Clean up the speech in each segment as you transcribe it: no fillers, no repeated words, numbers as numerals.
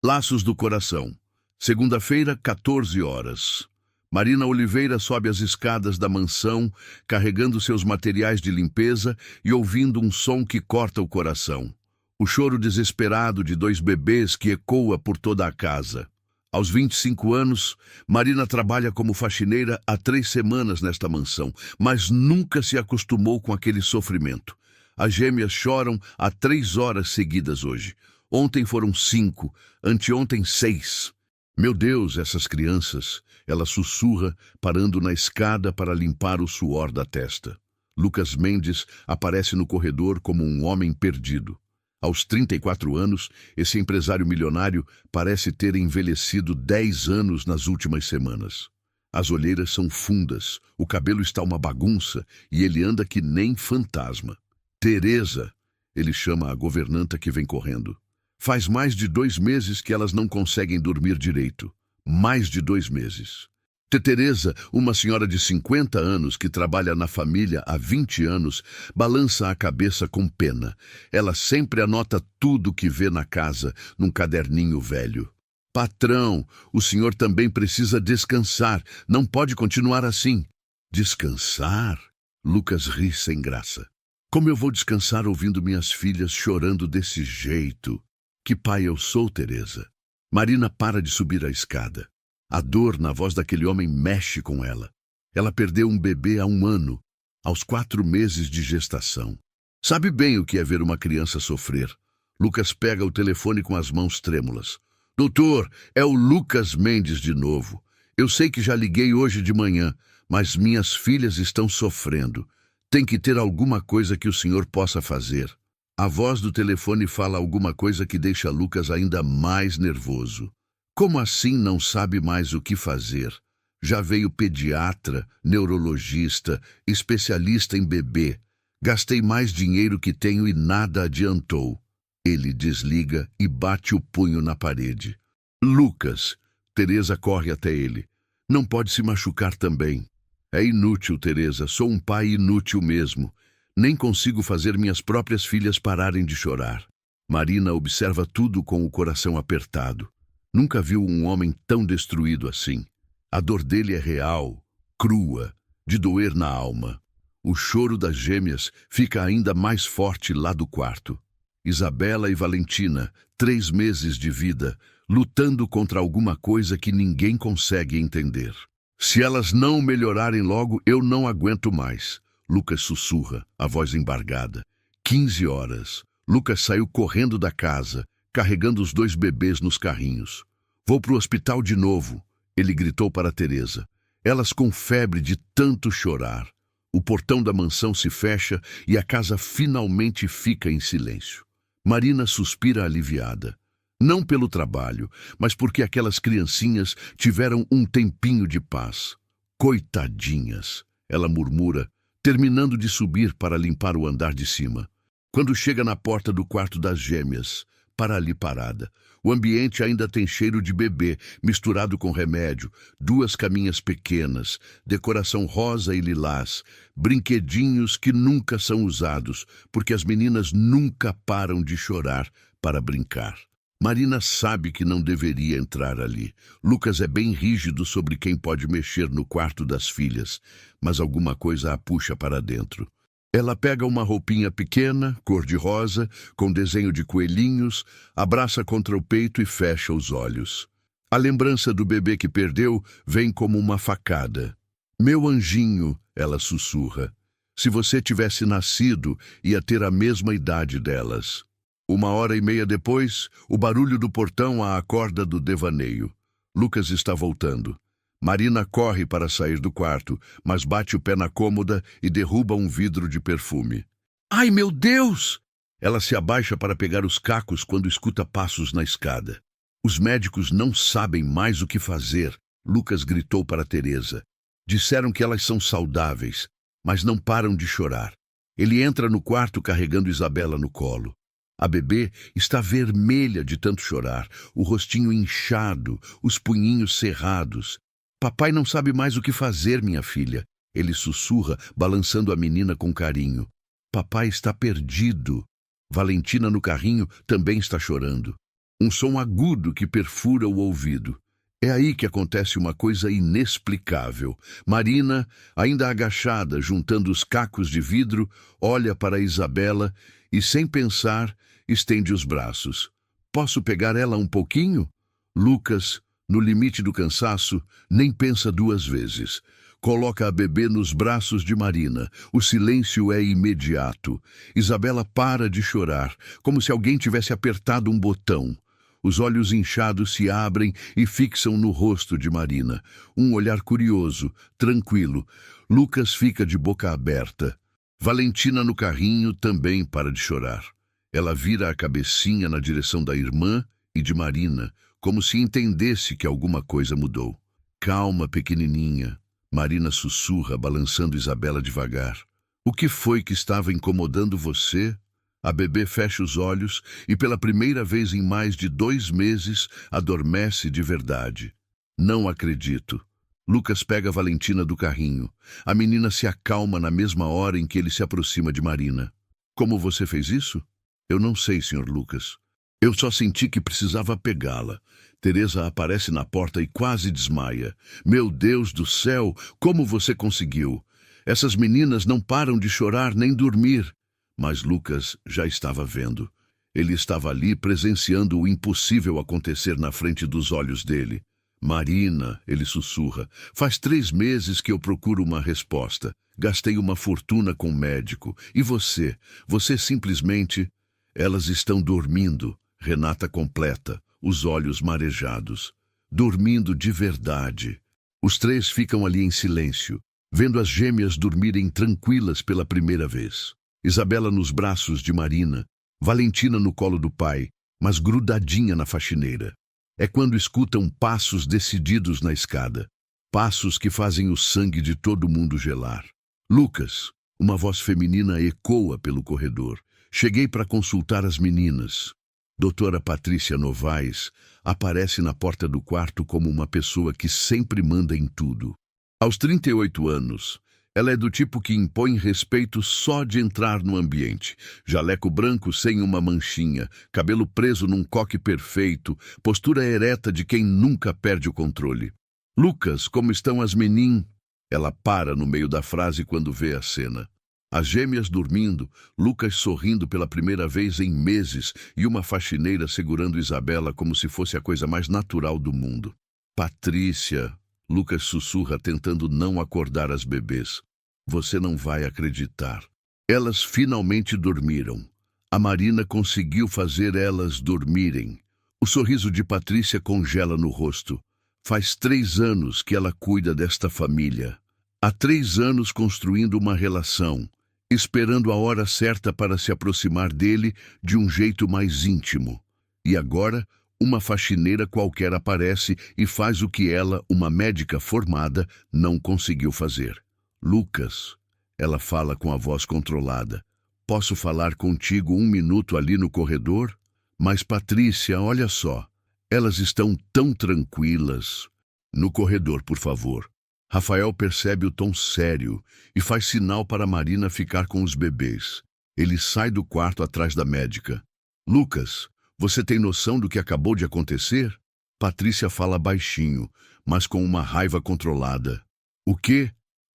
Laços do Coração. Segunda-feira, 14 horas. Marina Oliveira sobe as escadas da mansão, carregando seus materiais de limpeza e ouvindo um som que corta o coração. O choro desesperado de dois bebês que ecoa por toda a casa. Aos 25 anos, Marina trabalha como faxineira há 3 semanas nesta mansão, mas nunca se acostumou com aquele sofrimento. As gêmeas choram há 3 horas seguidas hoje. Ontem foram 5, anteontem 6. Meu Deus, essas crianças! Ela sussurra, parando na escada para limpar o suor da testa. Lucas Mendes aparece no corredor como um homem perdido. Aos 34 anos, esse empresário milionário parece ter envelhecido 10 anos nas últimas semanas. As olheiras são fundas, o cabelo está uma bagunça e ele anda que nem fantasma. Teresa, ele chama a governanta que vem correndo. Faz mais de 2 meses que elas não conseguem dormir direito. Mais de 2 meses. Teresa, uma senhora de 50 anos que trabalha na família há 20 anos, balança a cabeça com pena. Ela sempre anota tudo que vê na casa, num caderninho velho. Patrão, o senhor também precisa descansar. Não pode continuar assim. Descansar? Lucas ri sem graça. Como eu vou descansar ouvindo minhas filhas chorando desse jeito? Que pai eu sou, Teresa. Marina para de subir a escada. A dor na voz daquele homem mexe com ela. Ela perdeu um bebê há 1 ano, aos 4 meses de gestação. Sabe bem o que é ver uma criança sofrer. Lucas pega o telefone com as mãos trêmulas. Doutor, é o Lucas Mendes de novo. Eu sei que já liguei hoje de manhã, mas minhas filhas estão sofrendo. Tem que ter alguma coisa que o senhor possa fazer. A voz do telefone fala alguma coisa que deixa Lucas ainda mais nervoso. Como assim não sabe mais o que fazer? Já veio pediatra, neurologista, especialista em bebê. Gastei mais dinheiro que tenho e nada adiantou. Ele desliga e bate o punho na parede. Lucas, Teresa corre até ele. Não pode se machucar também. É inútil, Teresa, sou um pai inútil mesmo. Nem consigo fazer minhas próprias filhas pararem de chorar. Marina observa tudo com o coração apertado. Nunca viu um homem tão destruído assim. A dor dele é real, crua, de doer na alma. O choro das gêmeas fica ainda mais forte lá do quarto. Isabela e Valentina, 3 meses de vida, lutando contra alguma coisa que ninguém consegue entender. Se elas não melhorarem logo, eu não aguento mais. Lucas sussurra, a voz embargada. 15 horas. Lucas saiu correndo da casa, carregando os 2 bebês nos carrinhos. Vou pro hospital de novo, ele gritou para Teresa. Elas com febre de tanto chorar. O portão da mansão se fecha e a casa finalmente fica em silêncio. Marina suspira aliviada. Não pelo trabalho, mas porque aquelas criancinhas tiveram um tempinho de paz. Coitadinhas, ela murmura, terminando de subir para limpar o andar de cima. Quando chega na porta do quarto das gêmeas, para ali parada. O ambiente ainda tem cheiro de bebê, misturado com remédio, 2 caminhas pequenas, decoração rosa e lilás, brinquedinhos que nunca são usados, porque as meninas nunca param de chorar para brincar. Marina sabe que não deveria entrar ali. Lucas é bem rígido sobre quem pode mexer no quarto das filhas, mas alguma coisa a puxa para dentro. Ela pega uma roupinha pequena, cor-de-rosa, com desenho de coelhinhos, abraça contra o peito e fecha os olhos. A lembrança do bebê que perdeu vem como uma facada. Meu anjinho, ela sussurra. Se você tivesse nascido, ia ter a mesma idade delas. 1h30 depois, o barulho do portão a acorda do devaneio. Lucas está voltando. Marina corre para sair do quarto, mas bate o pé na cômoda e derruba um vidro de perfume. Ai, meu Deus! Ela se abaixa para pegar os cacos quando escuta passos na escada. Os médicos não sabem mais o que fazer, Lucas gritou para Teresa. Disseram que elas são saudáveis, mas não param de chorar. Ele entra no quarto carregando Isabela no colo. A bebê está vermelha de tanto chorar, o rostinho inchado, os punhinhos cerrados. Papai não sabe mais o que fazer, minha filha. Ele sussurra, balançando a menina com carinho. Papai está perdido. Valentina no carrinho também está chorando. Um som agudo que perfura o ouvido. É aí que acontece uma coisa inexplicável. Marina, ainda agachada, juntando os cacos de vidro, olha para Isabela e, sem pensar, estende os braços. Posso pegar ela um pouquinho? Lucas, no limite do cansaço, nem pensa duas vezes. Coloca a bebê nos braços de Marina. O silêncio é imediato. Isabela para de chorar, como se alguém tivesse apertado um botão. Os olhos inchados se abrem e fixam no rosto de Marina. Um olhar curioso, tranquilo. Lucas fica de boca aberta. Valentina, no carrinho, também para de chorar. Ela vira a cabecinha na direção da irmã e de Marina, como se entendesse que alguma coisa mudou. Calma, pequenininha. Marina sussurra, balançando Isabela devagar. O que foi que estava incomodando você? A bebê fecha os olhos e, pela primeira vez em mais de 2 meses, adormece de verdade. Não acredito. Lucas pega Valentina do carrinho. A menina se acalma na mesma hora em que ele se aproxima de Marina. Como você fez isso? Eu não sei, Sr. Lucas. Eu só senti que precisava pegá-la. Teresa aparece na porta e quase desmaia. Meu Deus do céu, como você conseguiu? Essas meninas não param de chorar nem dormir. Mas Lucas já estava vendo. Ele estava ali presenciando o impossível acontecer na frente dos olhos dele. Marina, ele sussurra, faz 3 meses que eu procuro uma resposta. Gastei uma fortuna com o médico. E você? Você simplesmente... Elas estão dormindo, Renata completa, os olhos marejados. Dormindo de verdade. Os 3 ficam ali em silêncio, vendo as gêmeas dormirem tranquilas pela primeira vez. Isabela nos braços de Marina, Valentina no colo do pai, mas grudadinha na faxineira. É quando escutam passos decididos na escada. Passos que fazem o sangue de todo mundo gelar. Lucas, uma voz feminina ecoa pelo corredor. Cheguei para consultar as meninas. Doutora Patrícia Novaes aparece na porta do quarto como uma pessoa que sempre manda em tudo. Aos 38 anos, ela é do tipo que impõe respeito só de entrar no ambiente. Jaleco branco sem uma manchinha, cabelo preso num coque perfeito, postura ereta de quem nunca perde o controle. Lucas, como estão as meninas? Ela para no meio da frase quando vê a cena. As gêmeas dormindo, Lucas sorrindo pela primeira vez em meses e uma faxineira segurando Isabela como se fosse a coisa mais natural do mundo. Patrícia, Lucas sussurra tentando não acordar as bebês. Você não vai acreditar. Elas finalmente dormiram. A Marina conseguiu fazer elas dormirem. O sorriso de Patrícia congela no rosto. Faz 3 anos que ela cuida desta família. Há 3 anos construindo uma relação, esperando a hora certa para se aproximar dele de um jeito mais íntimo. E agora, uma faxineira qualquer aparece e faz o que ela, uma médica formada, não conseguiu fazer. Lucas, ela fala com a voz controlada. Posso falar contigo 1 minuto ali no corredor? Mas Patrícia, olha só, elas estão tão tranquilas. No corredor, por favor. Rafael percebe o tom sério e faz sinal para Marina ficar com os bebês. Ele sai do quarto atrás da médica. Lucas, você tem noção do que acabou de acontecer? Patrícia fala baixinho, mas com uma raiva controlada. O quê?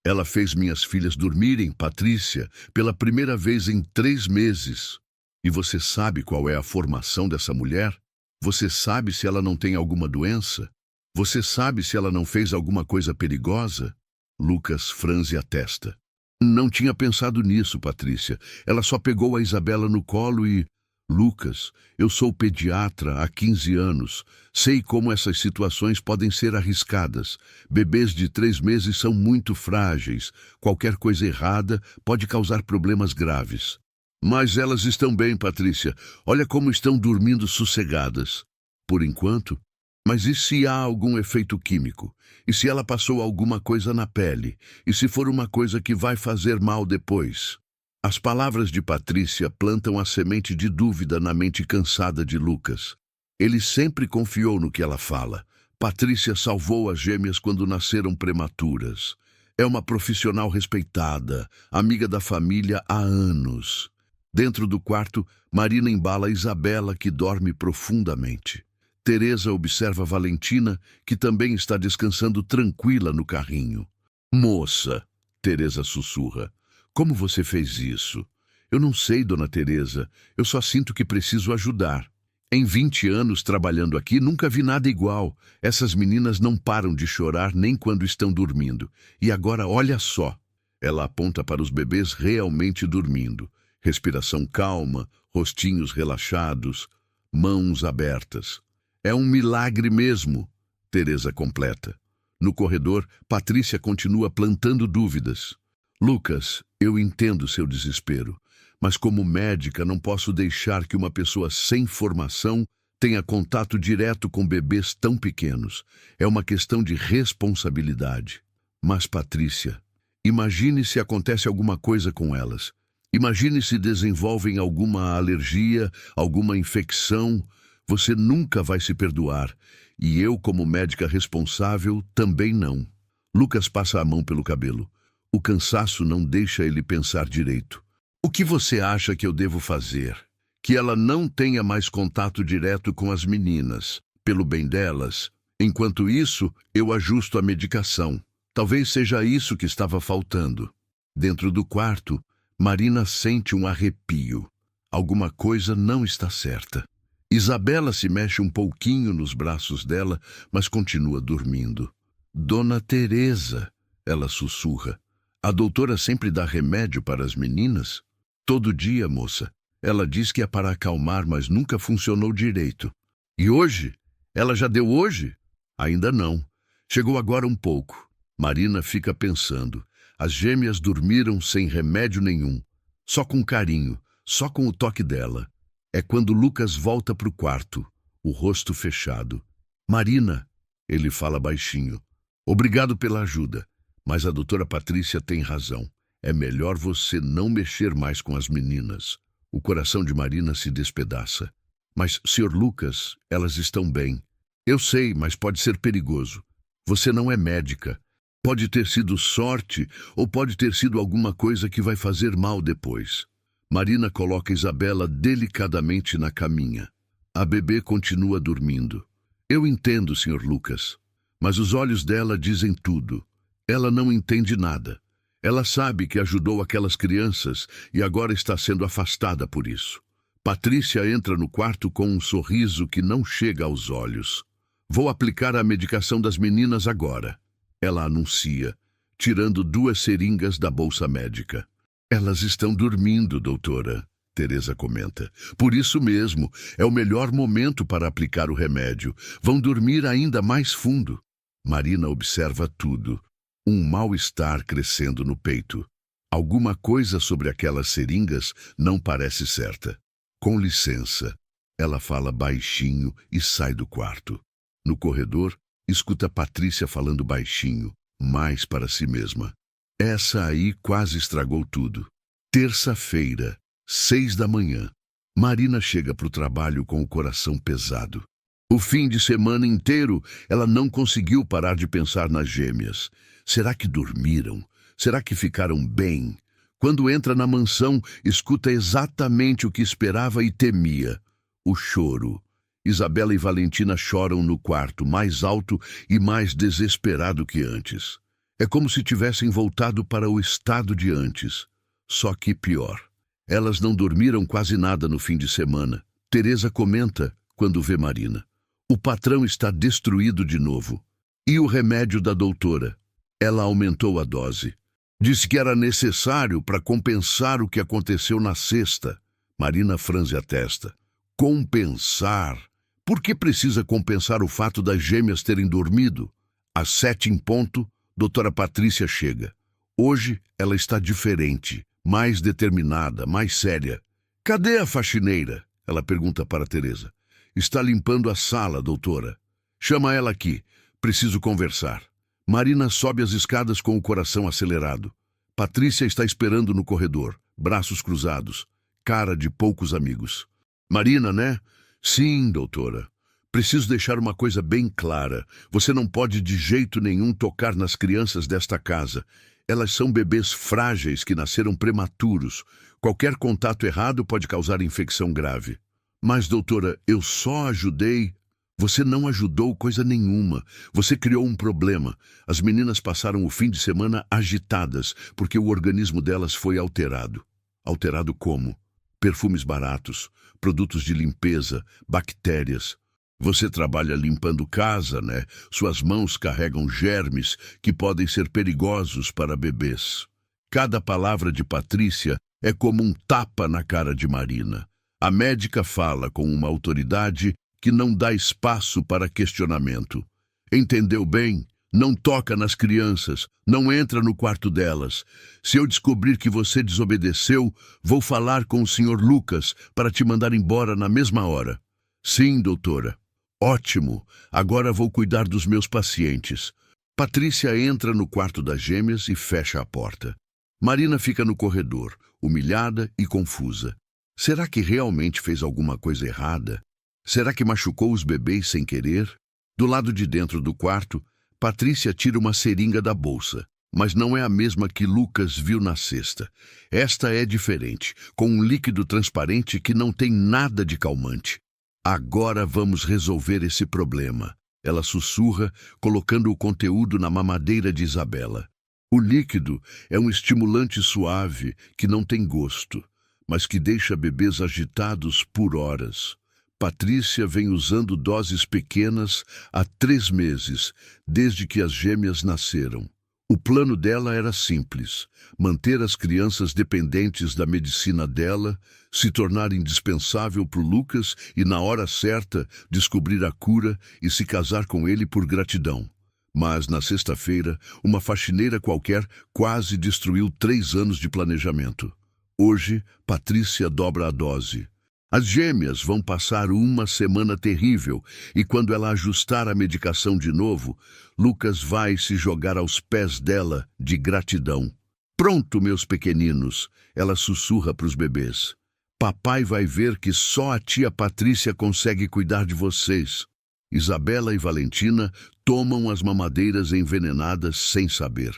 Ela fez minhas filhas dormirem, Patrícia, pela primeira vez em 3 meses. E você sabe qual é a formação dessa mulher? Você sabe se ela não tem alguma doença? Você sabe se ela não fez alguma coisa perigosa? Lucas franze a testa. Não tinha pensado nisso, Patrícia. Ela só pegou a Isabela no colo e... Lucas, eu sou pediatra há 15 anos. Sei como essas situações podem ser arriscadas. Bebês de 3 meses são muito frágeis. Qualquer coisa errada pode causar problemas graves. Mas elas estão bem, Patrícia. Olha como estão dormindo sossegadas. Por enquanto. Mas e se há algum efeito químico? E se ela passou alguma coisa na pele? E se for uma coisa que vai fazer mal depois? As palavras de Patrícia plantam a semente de dúvida na mente cansada de Lucas. Ele sempre confiou no que ela fala. Patrícia salvou as gêmeas quando nasceram prematuras. É uma profissional respeitada, amiga da família há anos. Dentro do quarto, Marina embala Isabela, que dorme profundamente. Teresa observa Valentina, que também está descansando tranquila no carrinho. Moça, Teresa sussurra, como você fez isso? Eu não sei, dona Teresa, eu só sinto que preciso ajudar. Em 20 anos trabalhando aqui, nunca vi nada igual. Essas meninas não param de chorar nem quando estão dormindo. E agora, olha só. Ela aponta para os bebês realmente dormindo. Respiração calma, rostinhos relaxados, mãos abertas. É um milagre mesmo, Teresa completa. No corredor, Patrícia continua plantando dúvidas. Lucas, eu entendo seu desespero, mas como médica não posso deixar que uma pessoa sem formação tenha contato direto com bebês tão pequenos. É uma questão de responsabilidade. Mas, Patrícia, imagine se acontece alguma coisa com elas. Imagine se desenvolvem alguma alergia, alguma infecção. Você nunca vai se perdoar. E eu, como médica responsável, também não. Lucas passa a mão pelo cabelo. O cansaço não deixa ele pensar direito. O que você acha que eu devo fazer? Que ela não tenha mais contato direto com as meninas, pelo bem delas. Enquanto isso, eu ajusto a medicação. Talvez seja isso que estava faltando. Dentro do quarto, Marina sente um arrepio. Alguma coisa não está certa. Isabela se mexe um pouquinho nos braços dela, mas continua dormindo. Dona Teresa, ela sussurra. A doutora sempre dá remédio para as meninas? Todo dia, moça. Ela diz que é para acalmar, mas nunca funcionou direito. E hoje? Ela já deu hoje? Ainda não. Chegou agora um pouco. Marina fica pensando. As gêmeas dormiram sem remédio nenhum. Só com carinho, só com o toque dela. É quando Lucas volta para o quarto, o rosto fechado. Marina, ele fala baixinho. Obrigado pela ajuda, mas a doutora Patrícia tem razão. É melhor você não mexer mais com as meninas. O coração de Marina se despedaça. Mas, Sr. Lucas, elas estão bem. Eu sei, mas pode ser perigoso. Você não é médica. Pode ter sido sorte ou pode ter sido alguma coisa que vai fazer mal depois. Marina coloca Isabela delicadamente na caminha. A bebê continua dormindo. Eu entendo, Sr. Lucas, mas os olhos dela dizem tudo. Ela não entende nada. Ela sabe que ajudou aquelas crianças e agora está sendo afastada por isso. Patrícia entra no quarto com um sorriso que não chega aos olhos. Vou aplicar a medicação das meninas agora. Ela anuncia, tirando 2 seringas da bolsa médica. Elas estão dormindo, doutora, Teresa comenta. Por isso mesmo, é o melhor momento para aplicar o remédio. Vão dormir ainda mais fundo. Marina observa tudo. Um mal-estar crescendo no peito. Alguma coisa sobre aquelas seringas não parece certa. Com licença. Ela fala baixinho e sai do quarto. No corredor, escuta Patrícia falando baixinho, mais para si mesma. Essa aí quase estragou tudo. Terça-feira, 6 da manhã. Marina chega para o trabalho com o coração pesado. O fim de semana inteiro, ela não conseguiu parar de pensar nas gêmeas. Será que dormiram? Será que ficaram bem? Quando entra na mansão, escuta exatamente o que esperava e temia. O choro. Isabela e Valentina choram no quarto, mais alto e mais desesperado que antes. É como se tivessem voltado para o estado de antes, só que pior. Elas não dormiram quase nada no fim de semana. Teresa comenta quando vê Marina. O patrão está destruído de novo. E o remédio da doutora? Ela aumentou a dose. Disse que era necessário para compensar o que aconteceu na sexta. Marina franze a testa. Compensar? Por que precisa compensar o fato das gêmeas terem dormido? Às 7 em ponto, doutora Patrícia chega. Hoje ela está diferente, mais determinada, mais séria. Cadê a faxineira? Ela pergunta para Teresa. Está limpando a sala, doutora. Chama ela aqui. Preciso conversar. Marina sobe as escadas com o coração acelerado. Patrícia está esperando no corredor, braços cruzados, cara de poucos amigos. Marina, né? Sim, doutora. Preciso deixar uma coisa bem clara. Você não pode de jeito nenhum tocar nas crianças desta casa. Elas são bebês frágeis que nasceram prematuros. Qualquer contato errado pode causar infecção grave. Mas, doutora, eu só ajudei. Você não ajudou coisa nenhuma. Você criou um problema. As meninas passaram o fim de semana agitadas, porque o organismo delas foi alterado. Alterado como? Perfumes baratos, produtos de limpeza, bactérias. Você trabalha limpando casa, né? Suas mãos carregam germes que podem ser perigosos para bebês. Cada palavra de Patrícia é como um tapa na cara de Marina. A médica fala com uma autoridade que não dá espaço para questionamento. Entendeu bem? Não toca nas crianças, não entra no quarto delas. Se eu descobrir que você desobedeceu, vou falar com o Sr. Lucas para te mandar embora na mesma hora. Sim, doutora. Ótimo, agora vou cuidar dos meus pacientes. Patrícia entra no quarto das gêmeas e fecha a porta. Marina fica no corredor, humilhada e confusa. Será que realmente fez alguma coisa errada? Será que machucou os bebês sem querer? Do lado de dentro do quarto, Patrícia tira uma seringa da bolsa, mas não é a mesma que Lucas viu na cesta. Esta é diferente, com um líquido transparente que não tem nada de calmante. Agora vamos resolver esse problema. Ela sussurra, colocando o conteúdo na mamadeira de Isabela. O líquido é um estimulante suave que não tem gosto, mas que deixa bebês agitados por horas. Patrícia vem usando doses pequenas há 3 meses, desde que as gêmeas nasceram. O plano dela era simples: manter as crianças dependentes da medicina dela, se tornar indispensável para o Lucas e, na hora certa, descobrir a cura e se casar com ele por gratidão. Mas, na sexta-feira, uma faxineira qualquer quase destruiu 3 anos de planejamento. Hoje, Patrícia dobra a dose. As gêmeas vão passar uma semana terrível e, quando ela ajustar a medicação de novo, Lucas vai se jogar aos pés dela de gratidão. Pronto, meus pequeninos, ela sussurra para os bebês. Papai vai ver que só a tia Patrícia consegue cuidar de vocês. Isabela e Valentina tomam as mamadeiras envenenadas sem saber.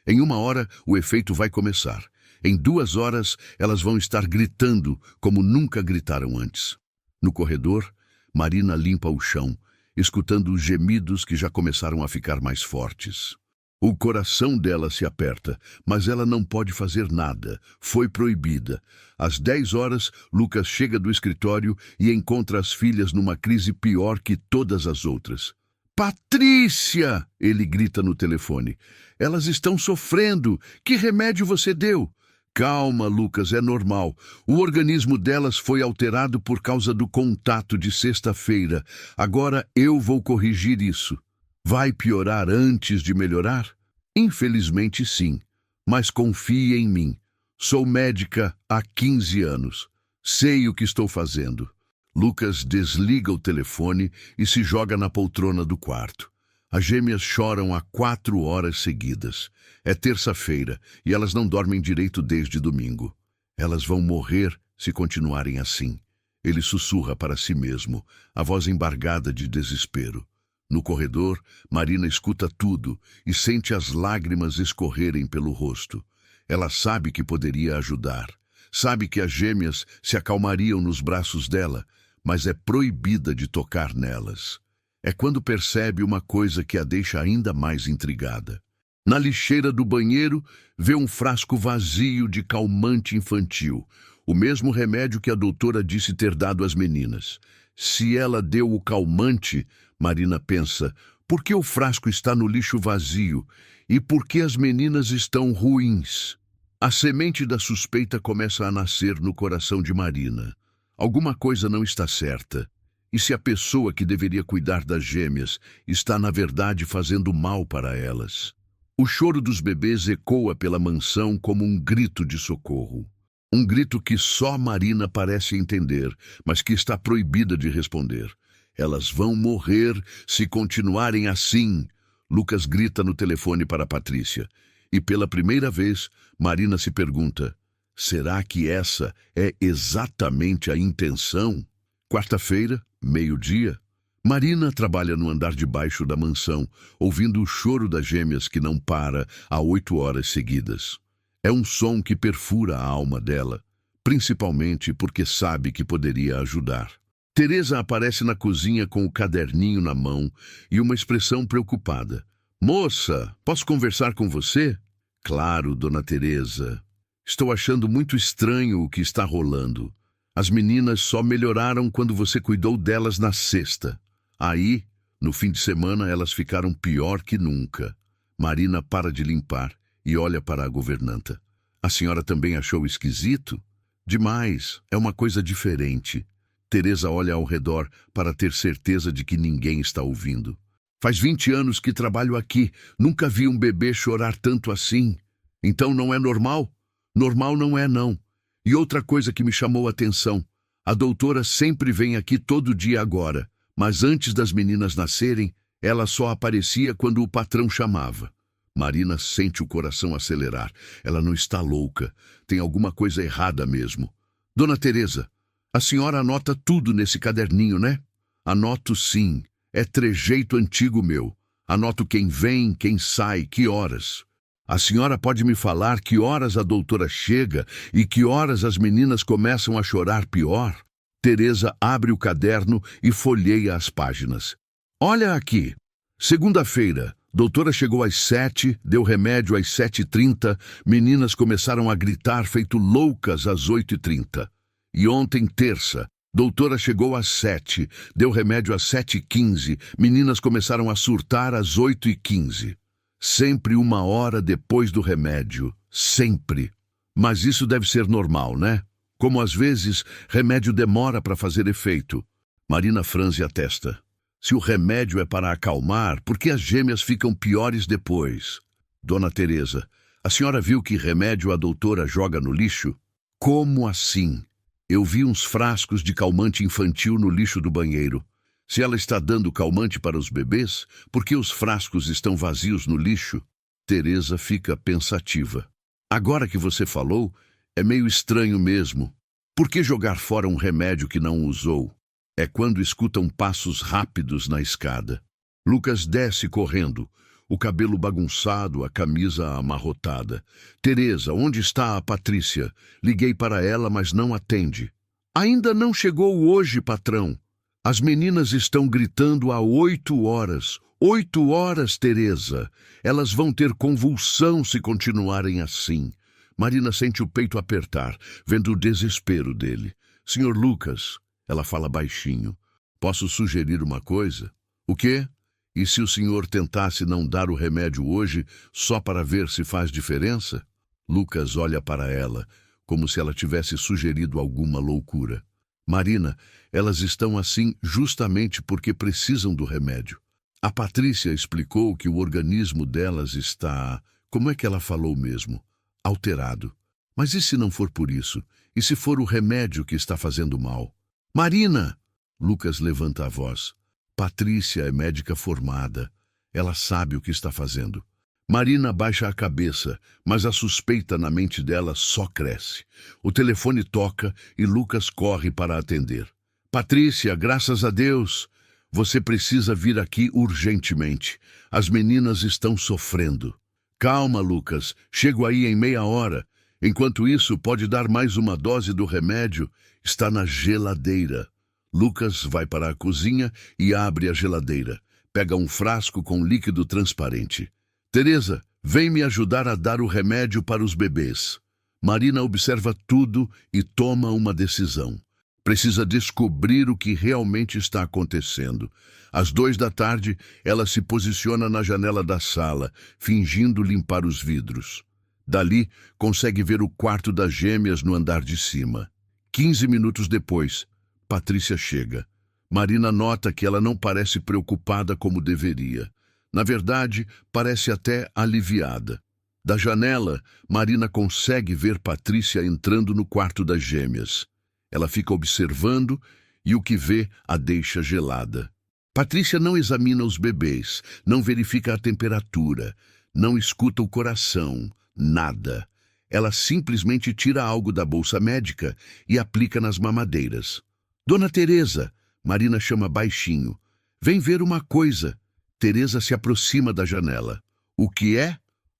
Em 1 hora, o efeito vai começar. Em 2 horas, elas vão estar gritando como nunca gritaram antes. No corredor, Marina limpa o chão, escutando os gemidos que já começaram a ficar mais fortes. O coração dela se aperta, mas ela não pode fazer nada. Foi proibida. Às 10 horas, Lucas chega do escritório e encontra as filhas numa crise pior que todas as outras. Patrícia! Ele grita no telefone. Elas estão sofrendo. Que remédio você deu? Calma, Lucas, é normal. O organismo delas foi alterado por causa do contato de sexta-feira. Agora eu vou corrigir isso. Vai piorar antes de melhorar? Infelizmente, sim. Mas confie em mim. Sou médica há 15 anos. Sei o que estou fazendo. Lucas desliga o telefone e se joga na poltrona do quarto. As gêmeas choram há 4 horas seguidas. É terça-feira e elas não dormem direito desde domingo. Elas vão morrer se continuarem assim. Ele sussurra para si mesmo, a voz embargada de desespero. No corredor, Marina escuta tudo e sente as lágrimas escorrerem pelo rosto. Ela sabe que poderia ajudar. Sabe que as gêmeas se acalmariam nos braços dela, mas é proibida de tocar nelas. É quando percebe uma coisa que a deixa ainda mais intrigada. Na lixeira do banheiro, vê um frasco vazio de calmante infantil, o mesmo remédio que a doutora disse ter dado às meninas. Se ela deu o calmante, Marina pensa, por que o frasco está no lixo vazio e por que as meninas estão ruins? A semente da suspeita começa a nascer no coração de Marina. Alguma coisa não está certa. E se a pessoa que deveria cuidar das gêmeas está, na verdade, fazendo mal para elas? O choro dos bebês ecoa pela mansão como um grito de socorro. Um grito que só Marina parece entender, mas que está proibida de responder. Elas vão morrer se continuarem assim. Lucas grita no telefone para Patrícia. E pela primeira vez, Marina se pergunta, será que essa é exatamente a intenção? Quarta-feira, meio-dia, Marina trabalha no andar de baixo da mansão, ouvindo o choro das gêmeas que não para há 8 horas seguidas. É um som que perfura a alma dela. principalmente porque sabe que poderia ajudar. Teresa aparece na cozinha com o caderninho na mão e uma expressão preocupada. Moça, posso conversar com você? Claro, dona Teresa. Estou achando muito estranho o que está rolando. As meninas só melhoraram quando você cuidou delas na sexta. Aí, no fim de semana, elas ficaram pior que nunca. Marina para de limpar e olha para a governanta. A senhora também achou esquisito? Demais, é uma coisa diferente. Teresa olha ao redor para ter certeza de que ninguém está ouvindo. Faz 20 anos que trabalho aqui, nunca vi um bebê chorar tanto assim. Então não é normal? Normal não é, não. E outra coisa que me chamou a atenção, a doutora sempre vem aqui todo dia agora, mas antes das meninas nascerem, ela só aparecia quando o patrão chamava. Marina sente o coração acelerar. Ela não está louca. Tem alguma coisa errada mesmo. Dona Teresa, a senhora anota tudo nesse caderninho, né? Anoto sim. É trejeito antigo meu. Anoto quem vem, quem sai, que horas. A senhora pode me falar que horas a doutora chega e que horas as meninas começam a chorar pior? Teresa abre o caderno e folheia as páginas. Olha aqui. Segunda-feira. Doutora chegou às 7, deu remédio às 7h30, meninas começaram a gritar feito loucas às 8h30. E ontem, terça, doutora chegou às 7, deu remédio às 7h15, meninas começaram a surtar às 8h15. Sempre 1 hora depois do remédio, sempre. Mas isso deve ser normal, né? Como às vezes, remédio demora para fazer efeito. Marina franze a testa. Se o remédio é para acalmar, por que as gêmeas ficam piores depois? Dona Teresa, a senhora viu que remédio a doutora joga no lixo? Como assim? Eu vi uns frascos de calmante infantil no lixo do banheiro. Se ela está dando calmante para os bebês, por que os frascos estão vazios no lixo? Teresa fica pensativa. Agora que você falou, é meio estranho mesmo. Por que jogar fora um remédio que não usou? É quando escutam passos rápidos na escada. Lucas desce correndo, o cabelo bagunçado, a camisa amarrotada. Teresa, onde está a Patrícia? Liguei para ela, mas não atende. Ainda não chegou hoje, patrão. As meninas estão gritando há 8 horas. 8 horas, Teresa. Elas vão ter convulsão se continuarem assim. Marina sente o peito apertar, vendo o desespero dele. Senhor Lucas... Ela fala baixinho. Posso sugerir uma coisa? O quê? E se o senhor tentasse não dar o remédio hoje só para ver se faz diferença? Lucas olha para ela, como se ela tivesse sugerido alguma loucura. Marina, elas estão assim justamente porque precisam do remédio. A Patrícia explicou que o organismo delas está... Como é que ela falou mesmo? Alterado. Mas e se não for por isso? E se for o remédio que está fazendo mal? Marina! Lucas levanta a voz. Patrícia é médica formada. Ela sabe o que está fazendo. Marina baixa a cabeça, mas a suspeita na mente dela só cresce. O telefone toca e Lucas corre para atender. Patrícia, graças a Deus! Você precisa vir aqui urgentemente. As meninas estão sofrendo. Calma, Lucas. Chego aí em meia hora. Enquanto isso, pode dar mais uma dose do remédio. Está na geladeira. Lucas vai para a cozinha e abre a geladeira. Pega um frasco com líquido transparente. Teresa, vem me ajudar a dar o remédio para os bebês. Marina observa tudo e toma uma decisão. Precisa descobrir o que realmente está acontecendo. Às 2 da tarde, ela se posiciona na janela da sala, fingindo limpar os vidros. Dali, consegue ver o quarto das gêmeas no andar de cima. 15 minutos depois, Patrícia chega. Marina nota que ela não parece preocupada como deveria. Na verdade, parece até aliviada. Da janela, Marina consegue ver Patrícia entrando no quarto das gêmeas. Ela fica observando e o que vê a deixa gelada. Patrícia não examina os bebês, não verifica a temperatura, não escuta o coração, nada. Ela simplesmente tira algo da bolsa médica e aplica nas mamadeiras. Dona Teresa, Marina chama baixinho. Vem ver uma coisa. Teresa se aproxima da janela. O que é?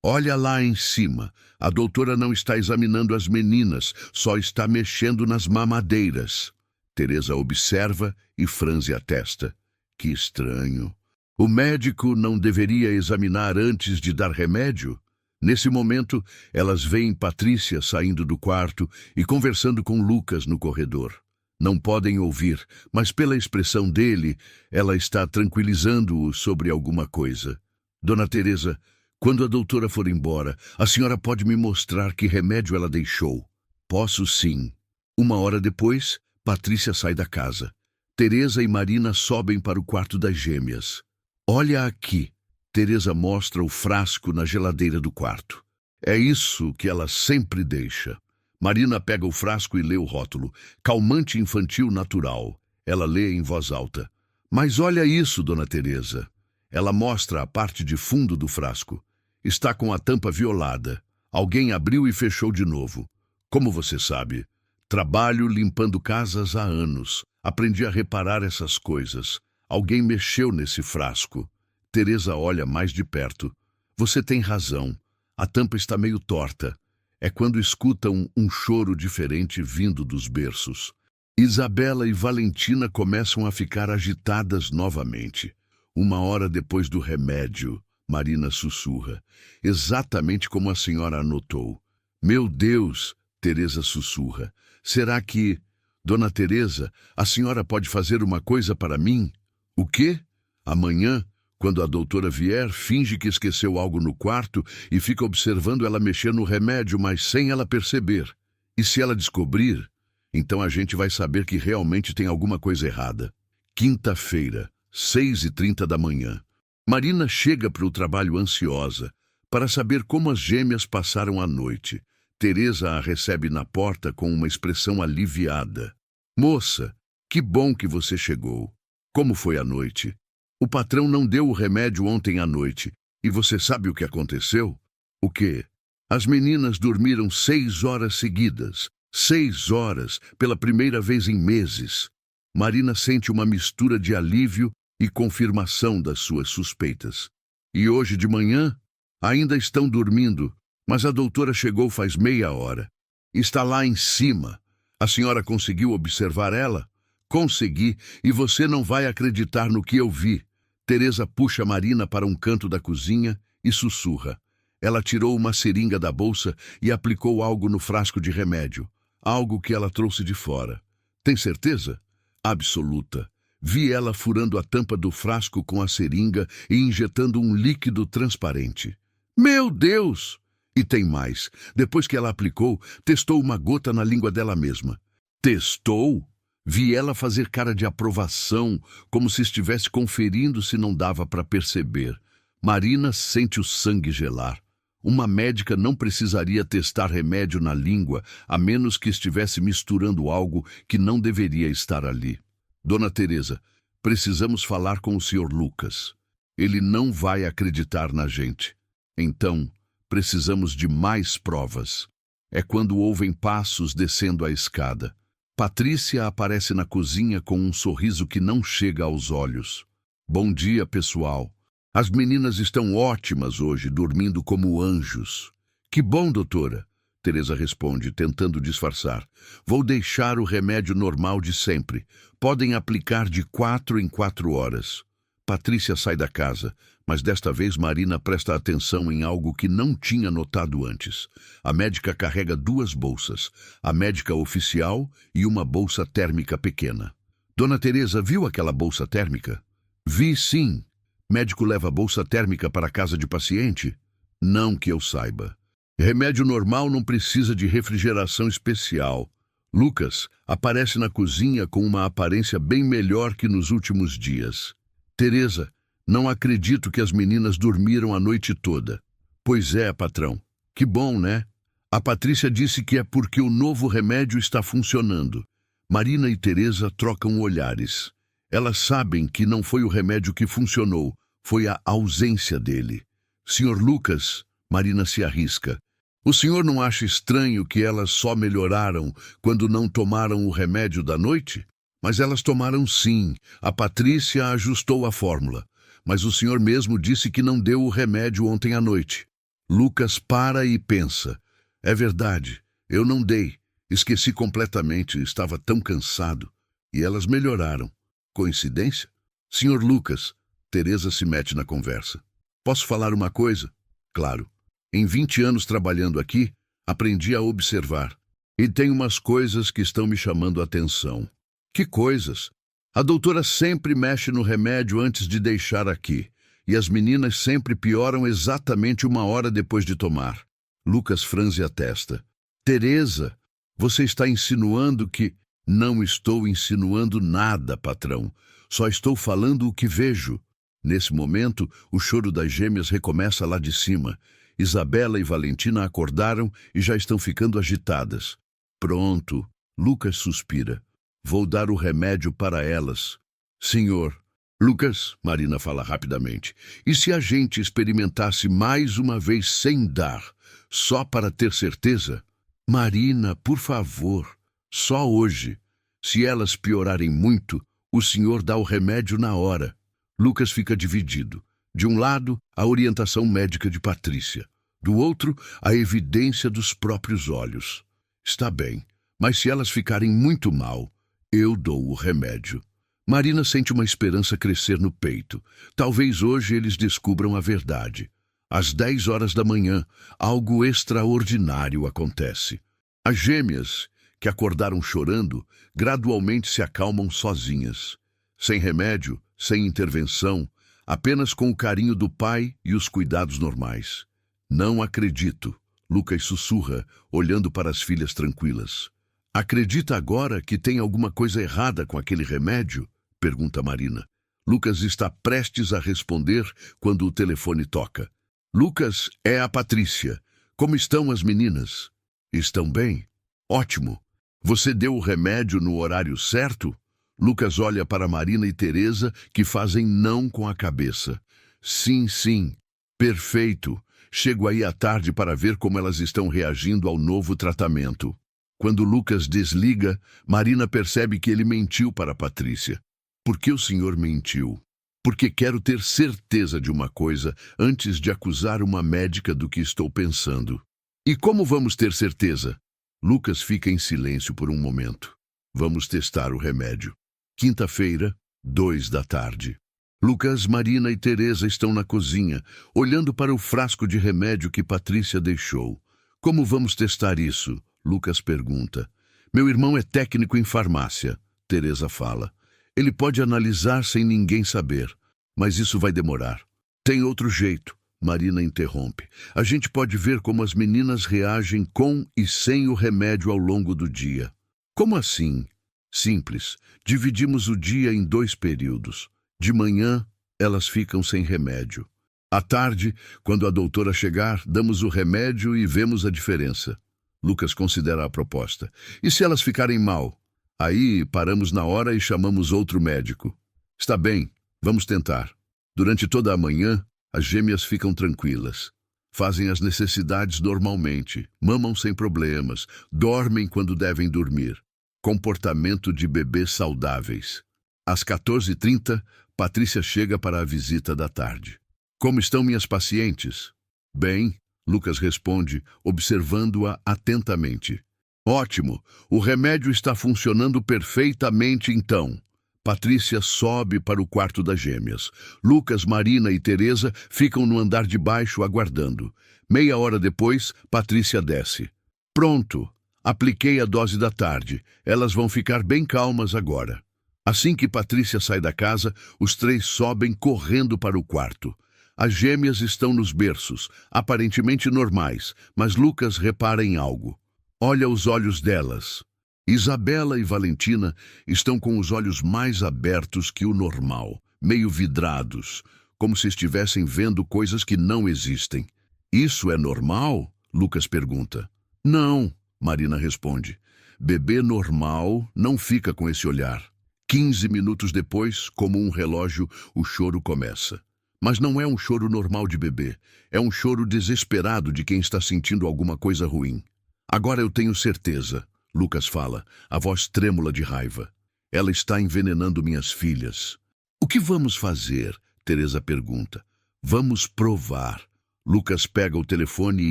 Olha lá em cima. A doutora não está examinando as meninas, só está mexendo nas mamadeiras. Teresa observa e franze a testa. Que estranho. O médico não deveria examinar antes de dar remédio? Nesse momento, elas veem Patrícia saindo do quarto e conversando com Lucas no corredor. Não podem ouvir, mas pela expressão dele, ela está tranquilizando-o sobre alguma coisa. Dona Teresa, quando a doutora for embora, a senhora pode me mostrar que remédio ela deixou? Posso sim. 1 hora depois, Patrícia sai da casa. Teresa e Marina sobem para o quarto das gêmeas. Olha aqui. Teresa mostra o frasco na geladeira do quarto. É isso que ela sempre deixa. Marina pega o frasco e lê o rótulo. Calmante infantil natural. Ela lê em voz alta. Mas olha isso, Dona Teresa. Ela mostra a parte de fundo do frasco. Está com a tampa violada. Alguém abriu e fechou de novo. Como você sabe? Trabalho limpando casas há anos. Aprendi a reparar essas coisas. Alguém mexeu nesse frasco. Teresa olha mais de perto. Você tem razão. A tampa está meio torta. É quando escutam um choro diferente vindo dos berços. Isabela e Valentina começam a ficar agitadas novamente. 1 hora depois do remédio, Marina sussurra. Exatamente como a senhora anotou. Meu Deus, Teresa sussurra. Será que... Dona Teresa, a senhora pode fazer uma coisa para mim? O quê? Amanhã... Quando a doutora vier, finge que esqueceu algo no quarto e fica observando ela mexer no remédio, mas sem ela perceber. E se ela descobrir, então a gente vai saber que realmente tem alguma coisa errada. Quinta-feira, 6h30 da manhã. Marina chega para o trabalho ansiosa para saber como as gêmeas passaram a noite. Teresa a recebe na porta com uma expressão aliviada. Moça, que bom que você chegou. Como foi a noite? O patrão não deu o remédio ontem à noite. E você sabe o que aconteceu? O quê? As meninas dormiram 6 horas seguidas. 6 horas, pela primeira vez em meses. Marina sente uma mistura de alívio e confirmação das suas suspeitas. E hoje de manhã, ainda estão dormindo, mas a doutora chegou faz meia hora. Está lá em cima. A senhora conseguiu observar ela? Consegui, e você não vai acreditar no que eu vi. Teresa puxa Marina para um canto da cozinha e sussurra. Ela tirou uma seringa da bolsa e aplicou algo no frasco de remédio. Algo que ela trouxe de fora. Tem certeza? Absoluta. Vi ela furando a tampa do frasco com a seringa e injetando um líquido transparente. Meu Deus! E tem mais. Depois que ela aplicou, testou uma gota na língua dela mesma. Testou? Vi ela fazer cara de aprovação, como se estivesse conferindo se não dava para perceber. Marina sente o sangue gelar. Uma médica não precisaria testar remédio na língua, a menos que estivesse misturando algo que não deveria estar ali. Dona Teresa, precisamos falar com o Sr. Lucas. Ele não vai acreditar na gente. Então, precisamos de mais provas. É quando ouvem passos descendo a escada. Patrícia aparece na cozinha com um sorriso que não chega aos olhos. Bom dia, pessoal. As meninas estão ótimas hoje, dormindo como anjos. Que bom, doutora. Teresa responde, tentando disfarçar. Vou deixar o remédio normal de sempre. Podem aplicar de 4 em 4 horas. Patrícia sai da casa, mas desta vez Marina presta atenção em algo que não tinha notado antes. A médica carrega 2 bolsas, a médica oficial e uma bolsa térmica pequena. Dona Teresa viu aquela bolsa térmica? Vi sim. Médico leva bolsa térmica para a casa de paciente? Não que eu saiba. Remédio normal não precisa de refrigeração especial. Lucas aparece na cozinha com uma aparência bem melhor que nos últimos dias. Teresa, não acredito que as meninas dormiram a noite toda. Pois é, patrão. Que bom, né? A Patrícia disse que é porque o novo remédio está funcionando. Marina e Teresa trocam olhares. Elas sabem que não foi o remédio que funcionou, foi a ausência dele. Senhor Lucas, Marina se arrisca. O senhor não acha estranho que elas só melhoraram quando não tomaram o remédio da noite? Mas elas tomaram sim. A Patrícia ajustou a fórmula. Mas o senhor mesmo disse que não deu o remédio ontem à noite. Lucas para e pensa. É verdade, eu não dei. Esqueci completamente, estava tão cansado. E elas melhoraram. Coincidência? Senhor Lucas, Teresa se mete na conversa. Posso falar uma coisa? Claro. Em 20 anos trabalhando aqui, aprendi a observar. E tem umas coisas que estão me chamando a atenção. Que coisas? A doutora sempre mexe no remédio antes de deixar aqui. E as meninas sempre pioram exatamente 1 hora depois de tomar. Lucas franze a testa. Teresa, você está insinuando que... Não estou insinuando nada, patrão. Só estou falando o que vejo. Nesse momento, o choro das gêmeas recomeça lá de cima. Isabela e Valentina acordaram e já estão ficando agitadas. Pronto, Lucas suspira. Vou dar o remédio para elas. Senhor. Lucas, Marina fala rapidamente. E se a gente experimentasse mais uma vez sem dar, só para ter certeza? Marina, por favor. Só hoje. Se elas piorarem muito, o senhor dá o remédio na hora. Lucas fica dividido. De um lado, a orientação médica de Patrícia. Do outro, a evidência dos próprios olhos. Está bem, mas se elas ficarem muito mal, eu dou o remédio. Marina sente uma esperança crescer no peito. Talvez hoje eles descubram a verdade. Às 10 horas da manhã, algo extraordinário acontece. As gêmeas, que acordaram chorando, gradualmente se acalmam sozinhas. Sem remédio, sem intervenção, apenas com o carinho do pai e os cuidados normais. Não acredito, Lucas sussurra, olhando para as filhas tranquilas. Acredita agora que tem alguma coisa errada com aquele remédio? Pergunta Marina. Lucas está prestes a responder quando o telefone toca. Lucas, é a Patrícia. Como estão as meninas? Estão bem? Ótimo. Você deu o remédio no horário certo? Lucas olha para Marina e Teresa, que fazem não com a cabeça. Sim, sim. Perfeito. Chego aí à tarde para ver como elas estão reagindo ao novo tratamento. Quando Lucas desliga, Marina percebe que ele mentiu para Patrícia. Por que o senhor mentiu? Porque quero ter certeza de uma coisa antes de acusar uma médica do que estou pensando. E como vamos ter certeza? Lucas fica em silêncio por um momento. Vamos testar o remédio. Quinta-feira, 2 da tarde. Lucas, Marina e Teresa estão na cozinha, olhando para o frasco de remédio que Patrícia deixou. Como vamos testar isso? Lucas pergunta. Meu irmão é técnico em farmácia, Teresa fala. Ele pode analisar sem ninguém saber, mas isso vai demorar. Tem outro jeito, Marina interrompe. A gente pode ver como as meninas reagem com e sem o remédio ao longo do dia. Como assim? Simples. Dividimos o dia em 2 períodos. De manhã, elas ficam sem remédio. À tarde, quando a doutora chegar, damos o remédio e vemos a diferença. Lucas considera a proposta. E se elas ficarem mal? Aí paramos na hora e chamamos outro médico. Está bem, vamos tentar. Durante toda a manhã, as gêmeas ficam tranquilas. Fazem as necessidades normalmente, mamam sem problemas, dormem quando devem dormir. Comportamento de bebês saudáveis. Às 14h30, Patrícia chega para a visita da tarde. Como estão minhas pacientes? Bem, Lucas responde, observando-a atentamente. Ótimo, o remédio está funcionando perfeitamente então. Patrícia sobe para o quarto das gêmeas. Lucas, Marina e Teresa ficam no andar de baixo aguardando. Meia hora depois, Patrícia desce. Pronto, apliquei a dose da tarde. Elas vão ficar bem calmas agora. Assim que Patrícia sai da casa, os 3 sobem correndo para o quarto. As gêmeas estão nos berços, aparentemente normais, mas Lucas repara em algo. Olha os olhos delas. Isabela e Valentina estão com os olhos mais abertos que o normal, meio vidrados, como se estivessem vendo coisas que não existem. Isso é normal? Lucas pergunta. Não, Marina responde. Bebê normal não fica com esse olhar. 15 minutos depois, como um relógio, o choro começa. Mas não é um choro normal de bebê. É um choro desesperado de quem está sentindo alguma coisa ruim. Agora eu tenho certeza, Lucas fala, a voz trêmula de raiva. Ela está envenenando minhas filhas. O que vamos fazer? Teresa pergunta. Vamos provar. Lucas pega o telefone e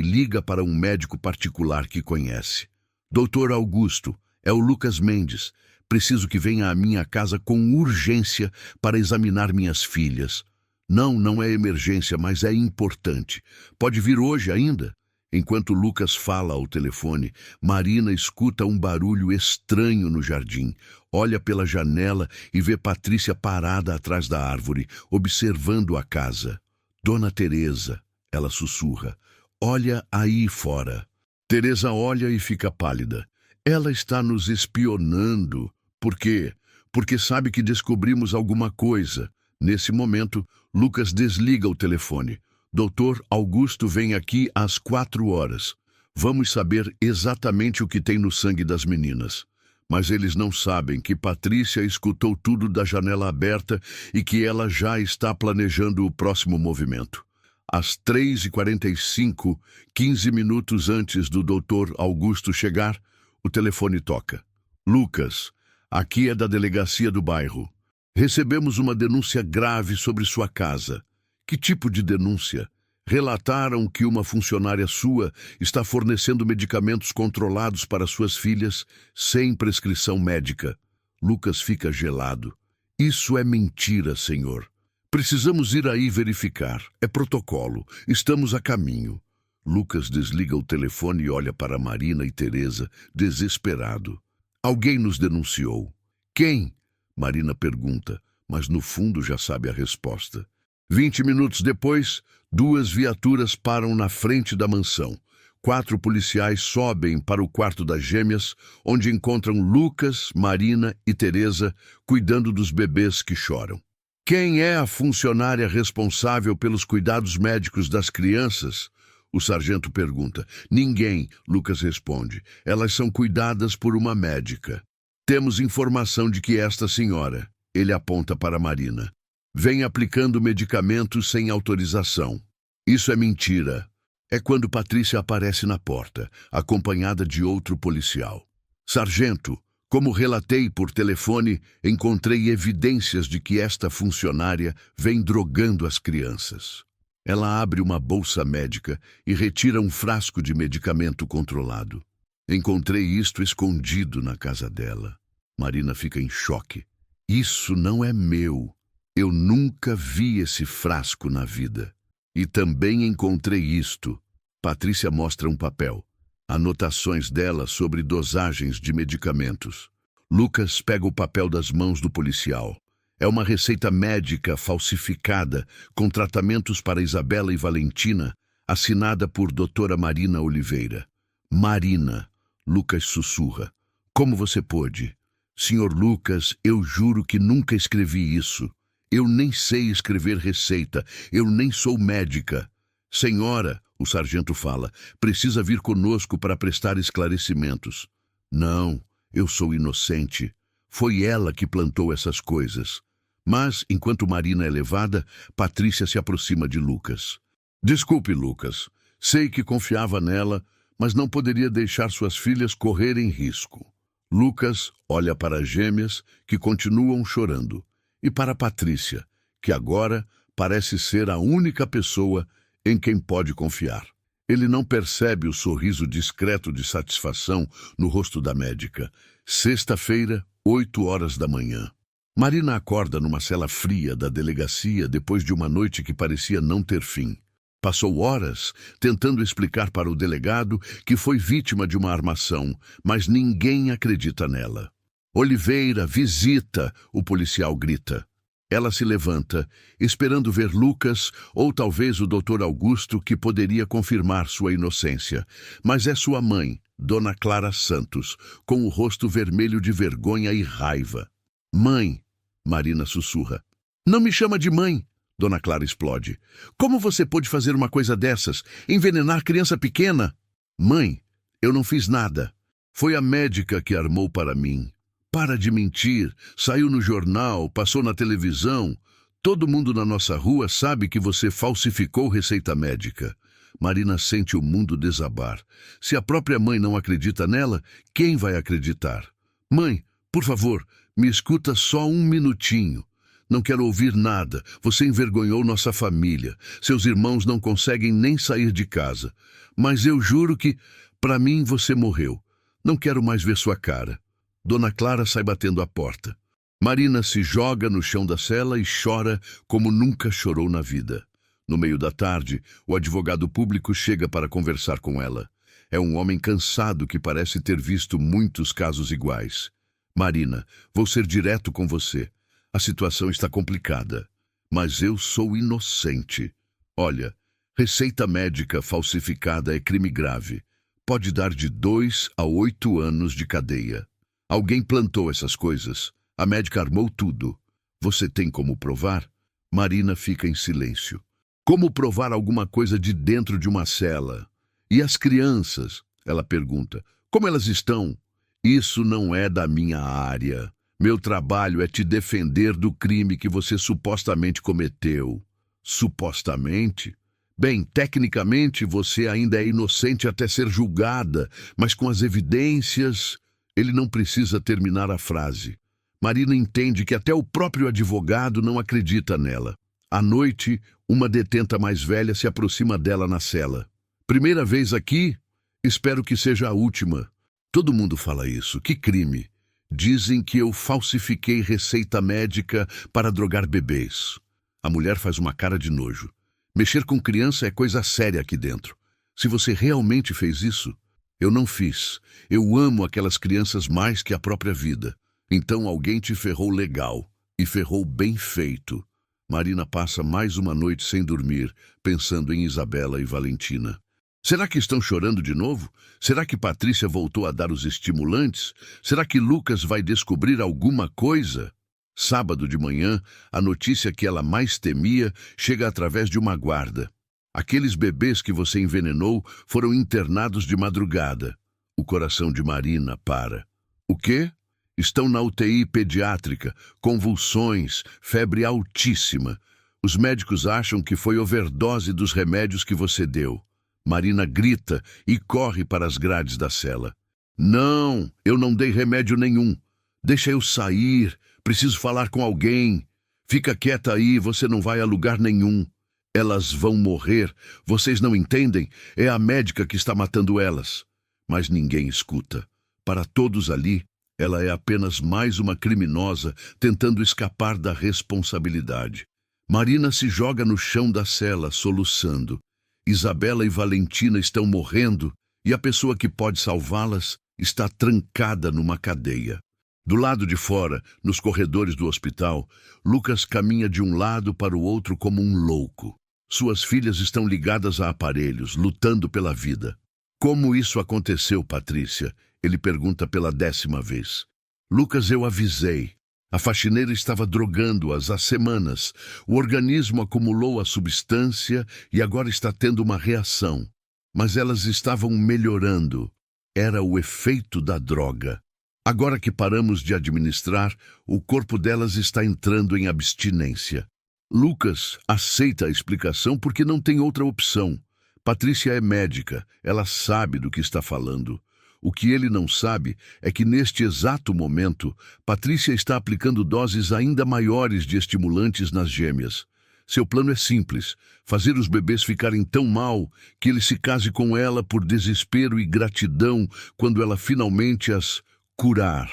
liga para um médico particular que conhece. Doutor Augusto, é o Lucas Mendes. Preciso que venha à minha casa com urgência para examinar minhas filhas. Não, não é emergência, mas é importante. Pode vir hoje ainda? Enquanto Lucas fala ao telefone, Marina escuta um barulho estranho no jardim. Olha pela janela e vê Patrícia parada atrás da árvore, observando a casa. Dona Teresa, ela sussurra, olha aí fora. Teresa olha e fica pálida. Ela está nos espionando. Por quê? Porque sabe que descobrimos alguma coisa. Nesse momento, Lucas desliga o telefone. Doutor Augusto vem aqui às 4 horas. Vamos saber exatamente o que tem no sangue das meninas. Mas eles não sabem que Patrícia escutou tudo da janela aberta e que ela já está planejando o próximo movimento. Às 3h45, 15 minutos antes do doutor Augusto chegar, o telefone toca. Lucas, aqui é da delegacia do bairro. Recebemos uma denúncia grave sobre sua casa. Que tipo de denúncia? Relataram que uma funcionária sua está fornecendo medicamentos controlados para suas filhas sem prescrição médica. Lucas fica gelado. Isso é mentira, senhor. Precisamos ir aí verificar. É protocolo. Estamos a caminho. Lucas desliga o telefone e olha para Marina e Teresa, desesperado. Alguém nos denunciou. Quem? Marina pergunta, mas no fundo já sabe a resposta. 20 minutos depois, 2 viaturas param na frente da mansão. 4 policiais sobem para o quarto das gêmeas, onde encontram Lucas, Marina e Teresa cuidando dos bebês que choram. Quem é a funcionária responsável pelos cuidados médicos das crianças? O sargento pergunta. Ninguém, Lucas responde. Elas são cuidadas por uma médica. Temos informação de que esta senhora, ele aponta para Marina, vem aplicando medicamentos sem autorização. Isso é mentira. É quando Patrícia aparece na porta, acompanhada de outro policial. Sargento, como relatei por telefone, encontrei evidências de que esta funcionária vem drogando as crianças. Ela abre uma bolsa médica e retira um frasco de medicamento controlado. Encontrei isto escondido na casa dela. Marina fica em choque. Isso não é meu. Eu nunca vi esse frasco na vida. E também encontrei isto. Patrícia mostra um papel. Anotações dela sobre dosagens de medicamentos. Lucas pega o papel das mãos do policial. É uma receita médica falsificada com tratamentos para Isabela e Valentina, assinada por doutora Marina Oliveira. Marina, Lucas sussurra. Como você pôde? Senhor Lucas, eu juro que nunca escrevi isso. Eu nem sei escrever receita. Eu nem sou médica. Senhora, o sargento fala, precisa vir conosco para prestar esclarecimentos. Não, eu sou inocente. Foi ela que plantou essas coisas. Mas, enquanto Marina é levada, Patrícia se aproxima de Lucas. Desculpe, Lucas. Sei que confiava nela, mas não poderia deixar suas filhas correrem risco. Lucas olha para as gêmeas, que continuam chorando, e para Patrícia, que agora parece ser a única pessoa em quem pode confiar. Ele não percebe o sorriso discreto de satisfação no rosto da médica. Sexta-feira, 8 horas da manhã. Marina acorda numa cela fria da delegacia depois de uma noite que parecia não ter fim. Passou horas tentando explicar para o delegado que foi vítima de uma armação, mas ninguém acredita nela. Oliveira, visita, o policial grita. Ela se levanta, esperando ver Lucas ou talvez o doutor Augusto, que poderia confirmar sua inocência. Mas é sua mãe, Dona Clara Santos, com o rosto vermelho de vergonha e raiva. Mãe, Marina sussurra. Não me chama de mãe, Dona Clara explode. Como você pôde fazer uma coisa dessas? Envenenar criança pequena? Mãe, eu não fiz nada. Foi a médica que armou para mim. Para de mentir. Saiu no jornal, passou na televisão. Todo mundo na nossa rua sabe que você falsificou receita médica. Marina sente o mundo desabar. Se a própria mãe não acredita nela, quem vai acreditar? Mãe, por favor, me escuta só um minutinho. Não quero ouvir nada. Você envergonhou nossa família. Seus irmãos não conseguem nem sair de casa. Mas eu juro que, para mim, você morreu. Não quero mais ver sua cara. Dona Clara sai batendo a porta. Marina se joga no chão da cela e chora como nunca chorou na vida. No meio da tarde, o advogado público chega para conversar com ela. É um homem cansado que parece ter visto muitos casos iguais. Marina, vou ser direto com você. A situação está complicada, mas eu sou inocente. Olha, receita médica falsificada é crime grave. Pode dar de 2 a 8 anos de cadeia. Alguém plantou essas coisas. A médica armou tudo. Você tem como provar? Marina fica em silêncio. Como provar alguma coisa de dentro de uma cela? E as crianças? Ela pergunta. Como elas estão? Isso não é da minha área. Meu trabalho é te defender do crime que você supostamente cometeu. Supostamente? Bem, tecnicamente você ainda é inocente até ser julgada, mas com as evidências... Ele não precisa terminar a frase. Marina entende que até o próprio advogado não acredita nela. À noite, uma detenta mais velha se aproxima dela na cela. Primeira vez aqui? Espero que seja a última. Todo mundo fala isso. Que crime? Dizem que eu falsifiquei receita médica para drogar bebês. A mulher faz uma cara de nojo. Mexer com criança é coisa séria aqui dentro. Se você realmente fez isso, eu não fiz. Eu amo aquelas crianças mais que a própria vida. Então alguém te ferrou legal. E ferrou bem feito. Marina passa mais uma noite sem dormir, pensando em Isabela e Valentina. Será que estão chorando de novo? Será que Patrícia voltou a dar os estimulantes? Será que Lucas vai descobrir alguma coisa? Sábado de manhã, a notícia que ela mais temia chega através de uma guarda. Aqueles bebês que você envenenou foram internados de madrugada. O coração de Marina para. O quê? Estão na UTI pediátrica, convulsões, febre altíssima. Os médicos acham que foi overdose dos remédios que você deu. Marina grita e corre para as grades da cela. Não, eu não dei remédio nenhum. Deixa eu sair, preciso falar com alguém. Fica quieta aí, você não vai a lugar nenhum. Elas vão morrer, vocês não entendem? É a médica que está matando elas. Mas ninguém escuta. Para todos ali, ela é apenas mais uma criminosa tentando escapar da responsabilidade. Marina se joga no chão da cela, soluçando. Isabela e Valentina estão morrendo e a pessoa que pode salvá-las está trancada numa cadeia. Do lado de fora, nos corredores do hospital, Lucas caminha de um lado para o outro como um louco. Suas filhas estão ligadas a aparelhos, lutando pela vida. Como isso aconteceu, Patrícia? Ele pergunta pela 10ª vez. Lucas, eu avisei. A faxineira estava drogando-as há semanas. O organismo acumulou a substância e agora está tendo uma reação. Mas elas estavam melhorando. Era o efeito da droga. Agora que paramos de administrar, o corpo delas está entrando em abstinência. Lucas aceita a explicação porque não tem outra opção. Patrícia é médica, ela sabe do que está falando. O que ele não sabe é que neste exato momento, Patrícia está aplicando doses ainda maiores de estimulantes nas gêmeas. Seu plano é simples, fazer os bebês ficarem tão mal que ele se case com ela por desespero e gratidão quando ela finalmente as curar.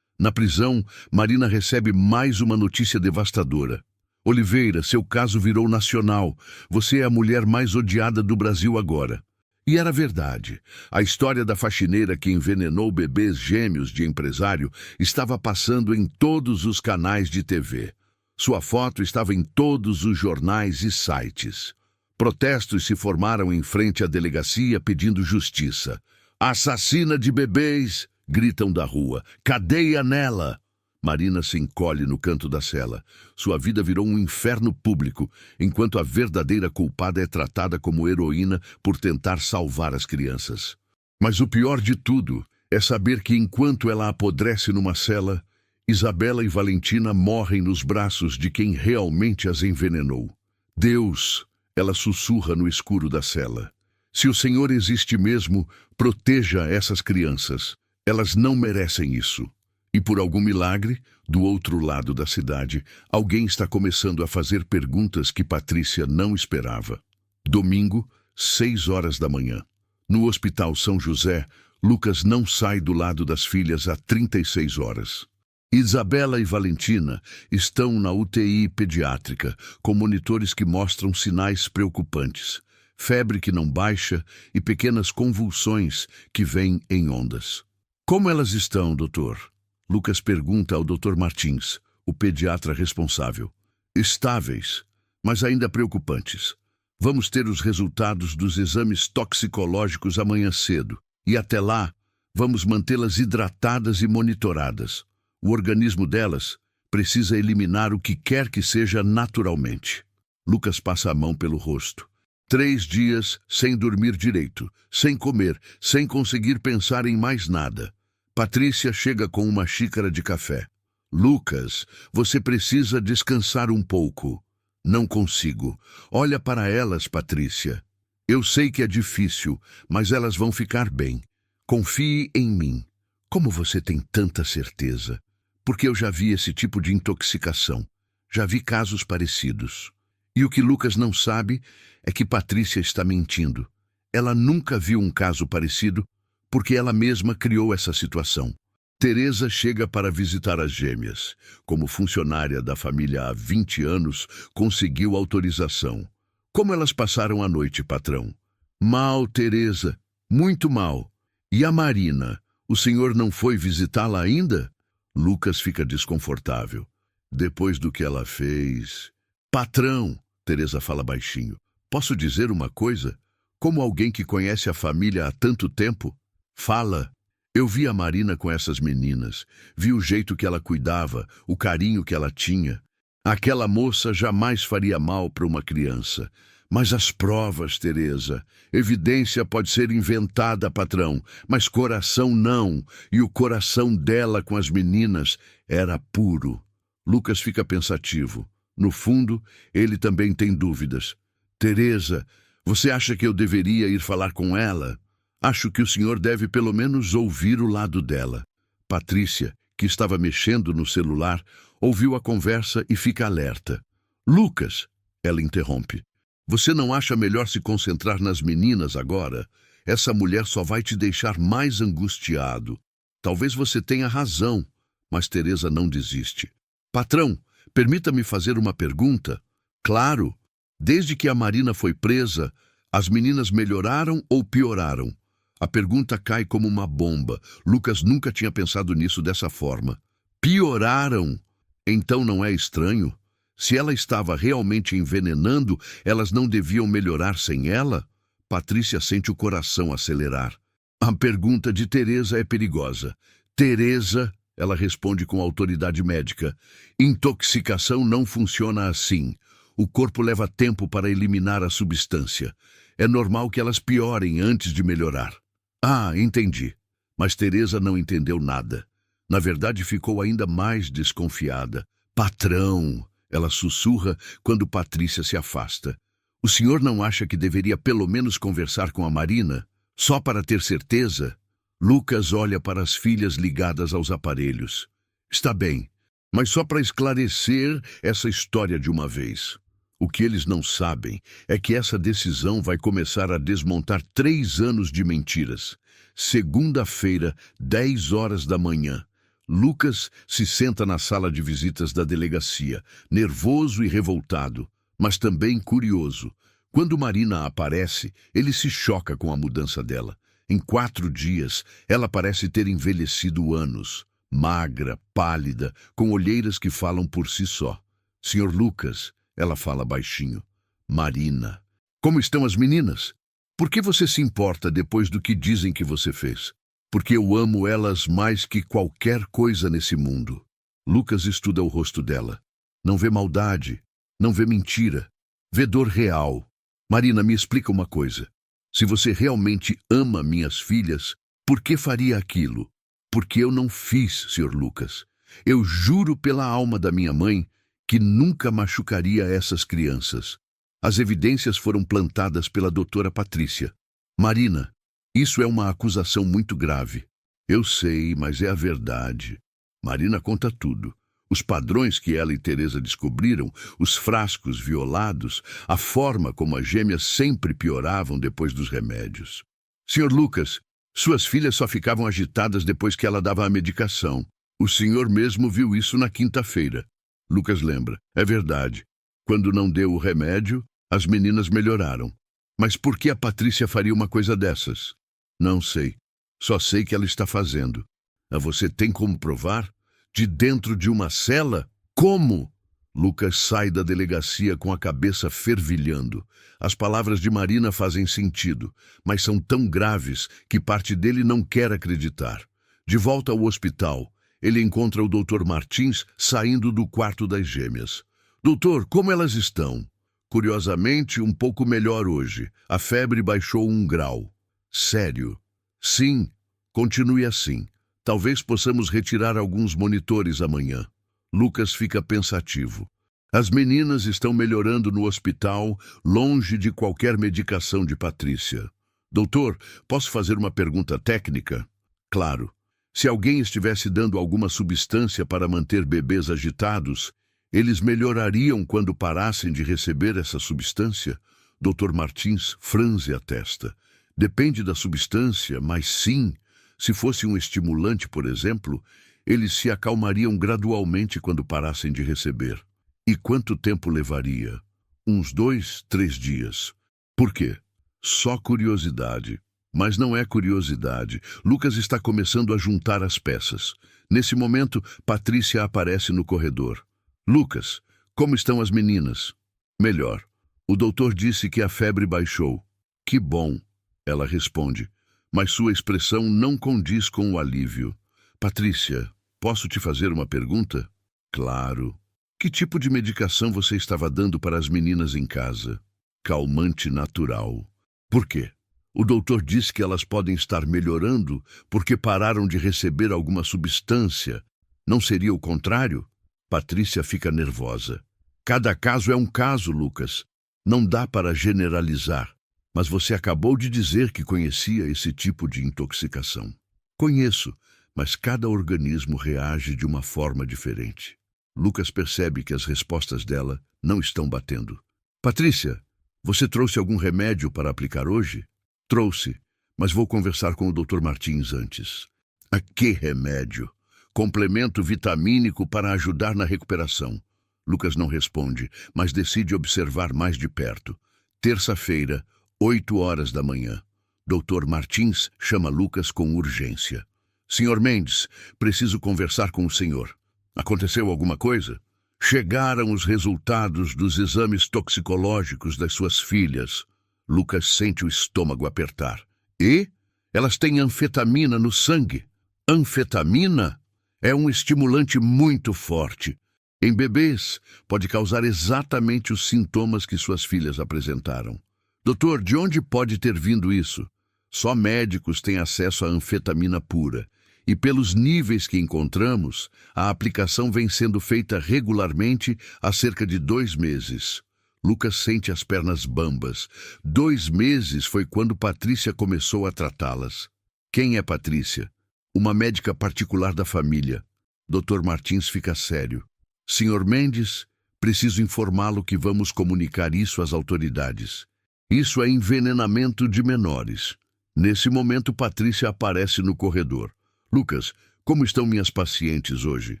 Na prisão, Marina recebe mais uma notícia devastadora. Oliveira, seu caso virou nacional. Você é a mulher mais odiada do Brasil agora. E era verdade. A história da faxineira que envenenou bebês gêmeos de empresário estava passando em todos os canais de TV. Sua foto estava em todos os jornais e sites. Protestos se formaram em frente à delegacia pedindo justiça. Assassina de bebês! Gritam da rua. Cadeia nela! Marina se encolhe no canto da cela. Sua vida virou um inferno público, enquanto a verdadeira culpada é tratada como heroína por tentar salvar as crianças. Mas o pior de tudo é saber que enquanto ela apodrece numa cela, Isabela e Valentina morrem nos braços de quem realmente as envenenou. Deus, ela sussurra no escuro da cela. Se o Senhor existe mesmo, proteja essas crianças. Elas não merecem isso. E por algum milagre, do outro lado da cidade, alguém está começando a fazer perguntas que Patrícia não esperava. Domingo, 6 horas da manhã. No Hospital São José, Lucas não sai do lado das filhas há 36 horas. Isabela e Valentina estão na UTI pediátrica, com monitores que mostram sinais preocupantes. Febre que não baixa e pequenas convulsões que vêm em ondas. Como elas estão, doutor? Lucas pergunta ao Dr. Martins, o pediatra responsável. Estáveis, mas ainda preocupantes. Vamos ter os resultados dos exames toxicológicos amanhã cedo. E até lá, vamos mantê-las hidratadas e monitoradas. O organismo delas precisa eliminar o que quer que seja naturalmente. Lucas passa a mão pelo rosto. 3 dias sem dormir direito, sem comer, sem conseguir pensar em mais nada. Patrícia chega com uma xícara de café. Lucas, você precisa descansar um pouco. Não consigo. Olha para elas, Patrícia. Eu sei que é difícil, mas elas vão ficar bem. Confie em mim. Como você tem tanta certeza? Porque eu já vi esse tipo de intoxicação. Já vi casos parecidos. E o que Lucas não sabe é que Patrícia está mentindo. Ela nunca viu um caso parecido porque ela mesma criou essa situação. Teresa chega para visitar as gêmeas. Como funcionária da família há 20 anos, conseguiu autorização. Como elas passaram a noite, patrão? Mal, Teresa. Muito mal. E a Marina? O senhor não foi visitá-la ainda? Lucas fica desconfortável. Depois do que ela fez... Patrão, Teresa fala baixinho. Posso dizer uma coisa? Como alguém que conhece a família há tanto tempo? Fala. Eu vi a Marina com essas meninas. Vi o jeito que ela cuidava, o carinho que ela tinha. Aquela moça jamais faria mal para uma criança. Mas as provas, Teresa. Evidência pode ser inventada, patrão, mas coração não. E o coração dela com as meninas era puro. Lucas fica pensativo. No fundo, ele também tem dúvidas. Teresa, você acha que eu deveria ir falar com ela? Acho que o senhor deve pelo menos ouvir o lado dela. Patrícia, que estava mexendo no celular, ouviu a conversa e fica alerta. Lucas, ela interrompe. Você não acha melhor se concentrar nas meninas agora? Essa mulher só vai te deixar mais angustiado. Talvez você tenha razão, mas Teresa não desiste. Patrão, permita-me fazer uma pergunta. Claro, desde que a Marina foi presa, as meninas melhoraram ou pioraram? A pergunta cai como uma bomba. Lucas nunca tinha pensado nisso dessa forma. Pioraram? Então não é estranho? Se ela estava realmente envenenando, elas não deviam melhorar sem ela? Patrícia sente o coração acelerar. A pergunta de Teresa é perigosa. Teresa, ela responde com autoridade médica, intoxicação não funciona assim. O corpo leva tempo para eliminar a substância. É normal que elas piorem antes de melhorar. Ah, entendi. Mas Teresa não entendeu nada. Na verdade, ficou ainda mais desconfiada. Patrão, ela sussurra quando Patrícia se afasta. O senhor não acha que deveria pelo menos conversar com a Marina? Só para ter certeza? Lucas olha para as filhas ligadas aos aparelhos. Está bem, mas só para esclarecer essa história de uma vez. O que eles não sabem é que essa decisão vai começar a desmontar 3 anos de mentiras. Segunda-feira, 10 horas da manhã. Lucas se senta na sala de visitas da delegacia, nervoso e revoltado, mas também curioso. Quando Marina aparece, ele se choca com a mudança dela. Em 4 dias, ela parece ter envelhecido anos. Magra, pálida, com olheiras que falam por si só. Senhor Lucas, ela fala baixinho. Marina. Como estão as meninas? Por que você se importa depois do que dizem que você fez? Porque eu amo elas mais que qualquer coisa nesse mundo. Lucas estuda o rosto dela. Não vê maldade, não vê mentira, vê dor real. Marina, me explica uma coisa. Se você realmente ama minhas filhas, por que faria aquilo? Porque eu não fiz, Sr. Lucas. Eu juro pela alma da minha mãe que nunca machucaria essas crianças. As evidências foram plantadas pela doutora Patrícia. Marina, isso é uma acusação muito grave. Eu sei, mas é a verdade. Marina conta tudo. Os padrões que ela e Teresa descobriram, os frascos violados, a forma como as gêmeas sempre pioravam depois dos remédios. Senhor Lucas, suas filhas só ficavam agitadas depois que ela dava a medicação. O senhor mesmo viu isso na quinta-feira. Lucas lembra. É verdade. Quando não deu o remédio, as meninas melhoraram. Mas por que a Patrícia faria uma coisa dessas? Não sei. Só sei que ela está fazendo. Você tem como provar? De dentro de uma cela? Como? Lucas sai da delegacia com a cabeça fervilhando. As palavras de Marina fazem sentido, mas são tão graves que parte dele não quer acreditar. De volta ao hospital, ele encontra o Dr. Martins saindo do quarto das gêmeas. Doutor, como elas estão? Curiosamente, um pouco melhor hoje. A febre baixou 1 grau. Sério? Sim, continue assim. Talvez possamos retirar alguns monitores amanhã. Lucas fica pensativo. As meninas estão melhorando no hospital, longe de qualquer medicação de Patrícia. Doutor, posso fazer uma pergunta técnica? Claro. Se alguém estivesse dando alguma substância para manter bebês agitados, eles melhorariam quando parassem de receber essa substância? Dr. Martins franze a testa. Depende da substância, mas sim. Se fosse um estimulante, por exemplo, eles se acalmariam gradualmente quando parassem de receber. E quanto tempo levaria? Uns 2, 3 dias. Por quê? Só curiosidade. Mas não é curiosidade. Lucas está começando a juntar as peças. Nesse momento, Patrícia aparece no corredor. Lucas, como estão as meninas? Melhor. O doutor disse que a febre baixou. Que bom, ela responde. Mas sua expressão não condiz com o alívio. Patrícia, posso te fazer uma pergunta? Claro. Que tipo de medicação você estava dando para as meninas em casa? Calmante natural. Por quê? O doutor disse que elas podem estar melhorando porque pararam de receber alguma substância. Não seria o contrário? Patrícia fica nervosa. Cada caso é um caso, Lucas. Não dá para generalizar. Mas você acabou de dizer que conhecia esse tipo de intoxicação. Conheço, mas cada organismo reage de uma forma diferente. Lucas percebe que as respostas dela não estão batendo. Patrícia, você trouxe algum remédio para aplicar hoje? Trouxe, mas vou conversar com o Dr. Martins antes. A que remédio? Complemento vitamínico para ajudar na recuperação. Lucas não responde, mas decide observar mais de perto. Terça-feira, 8 horas da manhã. Dr. Martins chama Lucas com urgência. Senhor Mendes, preciso conversar com o senhor. Aconteceu alguma coisa? Chegaram os resultados dos exames toxicológicos das suas filhas. Lucas sente o estômago apertar. E? Elas têm anfetamina no sangue. Anfetamina? É um estimulante muito forte. Em bebês, pode causar exatamente os sintomas que suas filhas apresentaram. Doutor, de onde pode ter vindo isso? Só médicos têm acesso à anfetamina pura. E pelos níveis que encontramos, a aplicação vem sendo feita regularmente há cerca de 2 meses. Lucas sente as pernas bambas. 2 meses foi quando Patrícia começou a tratá-las. Quem é Patrícia? Uma médica particular da família. Dr. Martins fica sério. Senhor Mendes, preciso informá-lo que vamos comunicar isso às autoridades. Isso é envenenamento de menores. Nesse momento, Patrícia aparece no corredor. Lucas, como estão minhas pacientes hoje?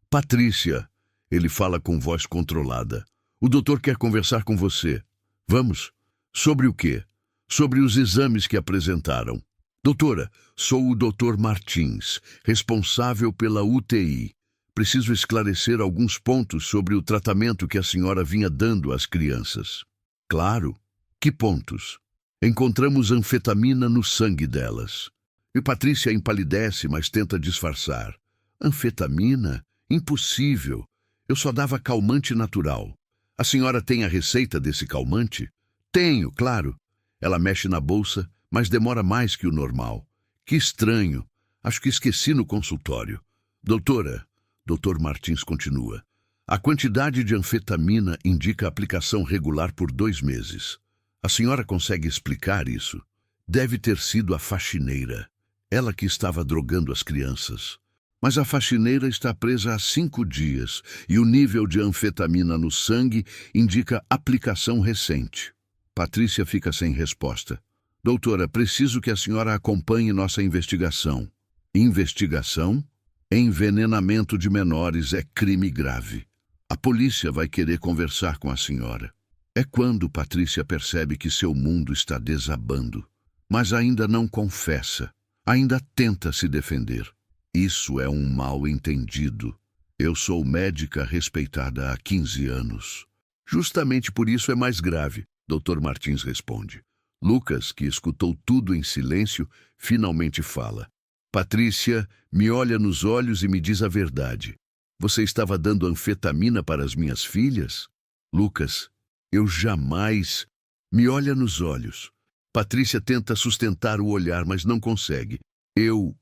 Patrícia, ele fala com voz controlada. O doutor quer conversar com você. Vamos? Sobre o quê? Sobre os exames que apresentaram. Doutora, sou o Dr. Martins, responsável pela UTI. Preciso esclarecer alguns pontos sobre o tratamento que a senhora vinha dando às crianças. Claro. Que pontos? Encontramos anfetamina no sangue delas. E Patrícia empalidece, mas tenta disfarçar. Anfetamina? Impossível. Eu só dava calmante natural. A senhora tem a receita desse calmante? Tenho, claro. Ela mexe na bolsa, mas demora mais que o normal. Que estranho. Acho que esqueci no consultório. Doutora, Dr. Martins continua. A quantidade de anfetamina indica a aplicação regular por 2 meses. A senhora consegue explicar isso? Deve ter sido a faxineira. Ela que estava drogando as crianças. Mas a faxineira está presa há 5 dias e o nível de anfetamina no sangue indica aplicação recente. Patrícia fica sem resposta. Doutora, preciso que a senhora acompanhe nossa investigação. Investigação? Envenenamento de menores é crime grave. A polícia vai querer conversar com a senhora. É quando Patrícia percebe que seu mundo está desabando, mas ainda não confessa, ainda tenta se defender. Isso é um mal-entendido. Eu sou médica respeitada há 15 anos. Justamente por isso é mais grave, Dr. Martins responde. Lucas, que escutou tudo em silêncio, finalmente fala. Patrícia, me olha nos olhos e me diz a verdade. Você estava dando anfetamina para as minhas filhas? Lucas, eu jamais... Me olha nos olhos. Patrícia tenta sustentar o olhar, mas não consegue. Eu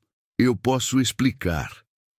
posso explicar.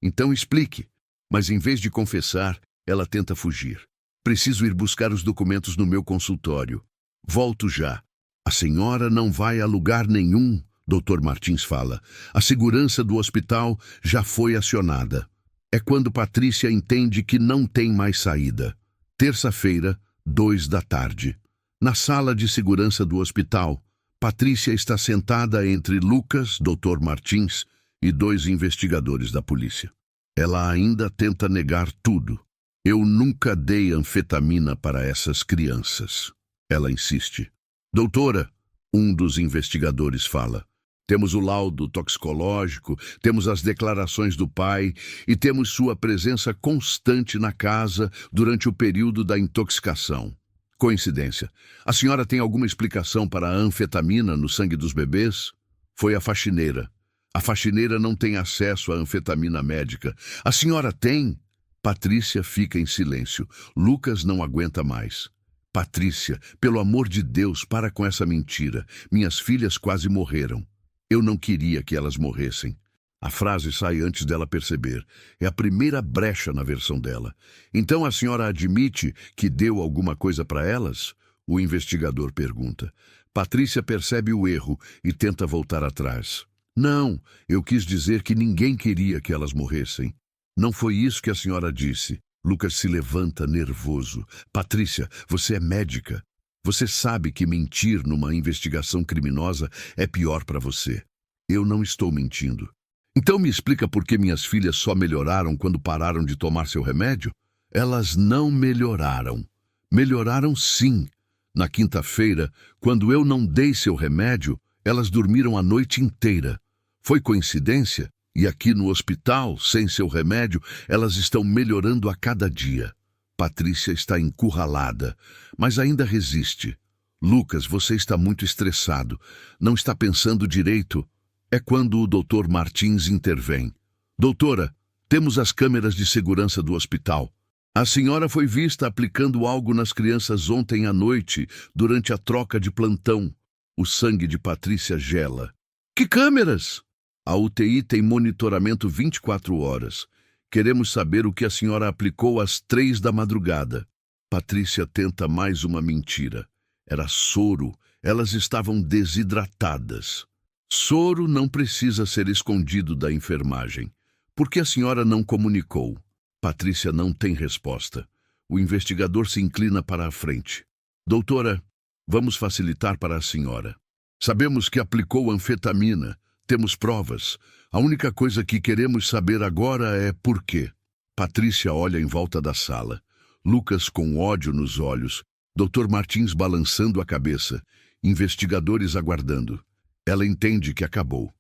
Então explique. Mas em vez de confessar, ela tenta fugir. Preciso ir buscar os documentos no meu consultório. Volto já. A senhora não vai a lugar nenhum, Dr. Martins fala. A segurança do hospital já foi acionada. É quando Patrícia entende que não tem mais saída. Terça-feira, 14h. Na sala de segurança do hospital, Patrícia está sentada entre Lucas, Dr. Martins e 2 investigadores da polícia. Ela ainda tenta negar tudo. Eu nunca dei anfetamina para essas crianças. Ela insiste. Doutora, um dos investigadores fala. Temos o laudo toxicológico, temos as declarações do pai e temos sua presença constante na casa durante o período da intoxicação. Coincidência. A senhora tem alguma explicação para a anfetamina no sangue dos bebês? Foi a faxineira. A faxineira não tem acesso à anfetamina médica. A senhora tem? Patrícia fica em silêncio. Lucas não aguenta mais. Patrícia, pelo amor de Deus, para com essa mentira. Minhas filhas quase morreram. Eu não queria que elas morressem. A frase sai antes dela perceber. É a primeira brecha na versão dela. Então a senhora admite que deu alguma coisa para elas? O investigador pergunta. Patrícia percebe o erro e tenta voltar atrás. Não, eu quis dizer que ninguém queria que elas morressem. Não foi isso que a senhora disse. Lucas se levanta nervoso. Patrícia, você é médica. Você sabe que mentir numa investigação criminosa é pior para você. Eu não estou mentindo. Então me explica por que minhas filhas só melhoraram quando pararam de tomar seu remédio? Elas não melhoraram. Melhoraram sim. Na quinta-feira, quando eu não dei seu remédio, elas dormiram a noite inteira. Foi coincidência? E aqui no hospital, sem seu remédio, elas estão melhorando a cada dia. Patrícia está encurralada, mas ainda resiste. Lucas, você está muito estressado. Não está pensando direito. É quando o Dr. Martins intervém. Doutora, temos as câmeras de segurança do hospital. A senhora foi vista aplicando algo nas crianças ontem à noite, durante a troca de plantão. O sangue de Patrícia gela. Que câmeras? A UTI tem monitoramento 24 horas. Queremos saber o que a senhora aplicou às 3 da madrugada. Patrícia tenta mais uma mentira. Era soro. Elas estavam desidratadas. Soro não precisa ser escondido da enfermagem. Por que a senhora não comunicou? Patrícia não tem resposta. O investigador se inclina para a frente. Doutora, vamos facilitar para a senhora. Sabemos que aplicou anfetamina. Temos provas. A única coisa que queremos saber agora é por quê. Patrícia olha em volta da sala. Lucas com ódio nos olhos. Dr. Martins balançando a cabeça. Investigadores aguardando. Ela entende que acabou.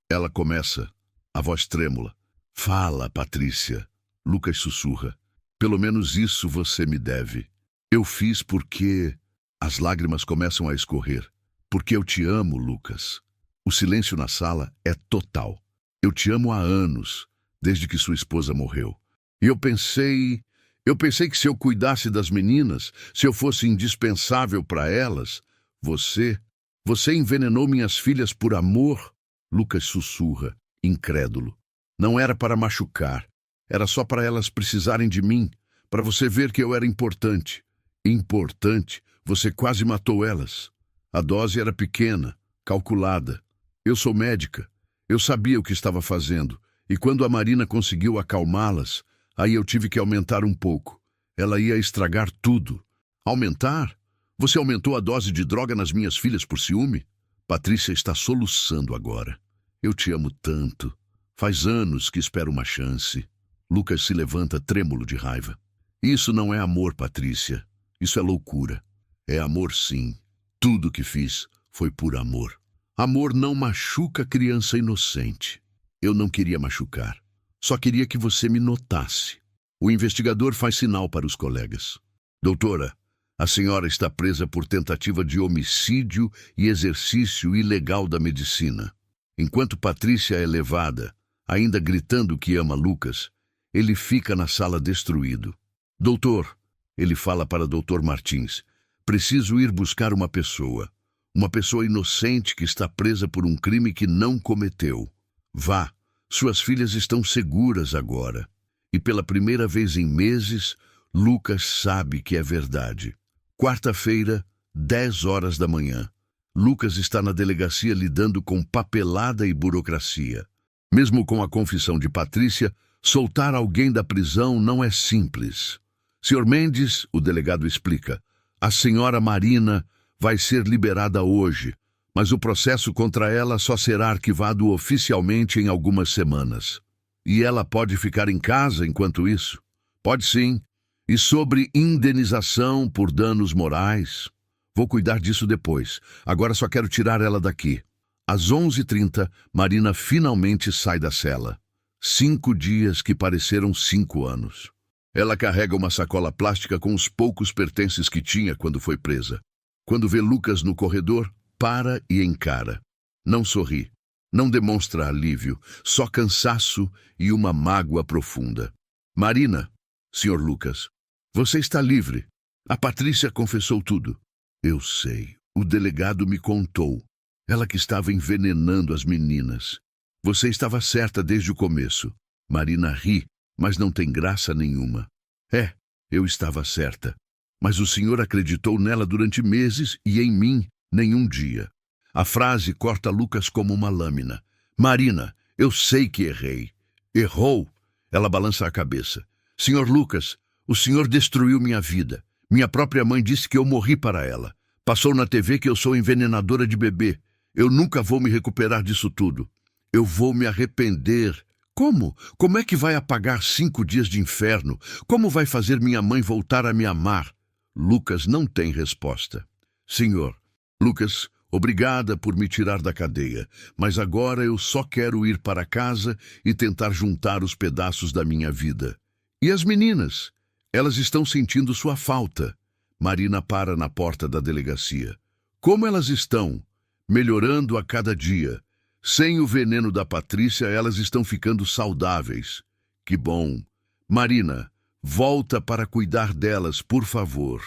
Ela começa, a voz trêmula. Fala, Patrícia. Lucas sussurra. Pelo menos isso você me deve. Eu fiz porque... As lágrimas começam a escorrer. Porque eu te amo, Lucas. O silêncio na sala é total. Eu te amo há anos, desde que sua esposa morreu. E eu pensei que se eu cuidasse das meninas, se eu fosse indispensável para elas, você envenenou minhas filhas por amor? Lucas sussurra, incrédulo. Não era para machucar. Era só para elas precisarem de mim, para você ver que eu era importante. Importante? Você quase matou elas. A dose era pequena, calculada. Eu sou médica. Eu sabia o que estava fazendo. E quando a Marina conseguiu acalmá-las, aí eu tive que aumentar um pouco. Ela ia estragar tudo. Aumentar? Você aumentou a dose de droga nas minhas filhas por ciúme? Patrícia está soluçando agora. Eu te amo tanto. Faz anos que espero uma chance. Lucas se levanta trêmulo de raiva. Isso não é amor, Patrícia. Isso é loucura. É amor, sim. Tudo que fiz foi por amor. Amor não machuca criança inocente. Eu não queria machucar. Só queria que você me notasse. O investigador faz sinal para os colegas. Doutora, a senhora está presa por tentativa de homicídio e exercício ilegal da medicina. Enquanto Patrícia é levada, ainda gritando que ama Lucas, ele fica na sala destruído. Doutor, ele fala para Dr. Martins, preciso ir buscar uma pessoa inocente que está presa por um crime que não cometeu. Vá, suas filhas estão seguras agora. E pela primeira vez em meses, Lucas sabe que é verdade. Quarta-feira, 10 horas da manhã. Lucas está na delegacia lidando com papelada e burocracia. Mesmo com a confissão de Patrícia, soltar alguém da prisão não é simples. Sr. Mendes, o delegado explica, a senhora Marina vai ser liberada hoje, mas o processo contra ela só será arquivado oficialmente em algumas semanas. E ela pode ficar em casa enquanto isso? Pode sim. E sobre indenização por danos morais? Vou cuidar disso depois. Agora só quero tirar ela daqui. Às 11h30, Marina finalmente sai da cela. 5 dias que pareceram 5 anos. Ela carrega uma sacola plástica com os poucos pertences que tinha quando foi presa. Quando vê Lucas no corredor, para e encara. Não sorri. Não demonstra alívio, só cansaço e uma mágoa profunda. Marina, Sr. Lucas, você está livre. A Patrícia confessou tudo. Eu sei. O delegado me contou. Ela que estava envenenando as meninas. Você estava certa desde o começo. Marina ri, mas não tem graça nenhuma. É, eu estava certa. Mas o senhor acreditou nela durante meses e em mim nenhum dia. A frase corta Lucas como uma lâmina. Marina, eu sei que errei. Errou? Ela balança a cabeça. Senhor Lucas, o senhor destruiu minha vida. Minha própria mãe disse que eu morri para ela. Passou na TV que eu sou envenenadora de bebê. Eu nunca vou me recuperar disso tudo. Eu vou me arrepender. Como? Como é que vai apagar 5 dias de inferno? Como vai fazer minha mãe voltar a me amar? Lucas não tem resposta. Senhor, Lucas, obrigada por me tirar da cadeia, mas agora eu só quero ir para casa e tentar juntar os pedaços da minha vida. E as meninas? Elas estão sentindo sua falta. Marina para na porta da delegacia. Como elas estão? Melhorando a cada dia. Sem o veneno da Patrícia, elas estão ficando saudáveis. Que bom. Marina, volta para cuidar delas, por favor.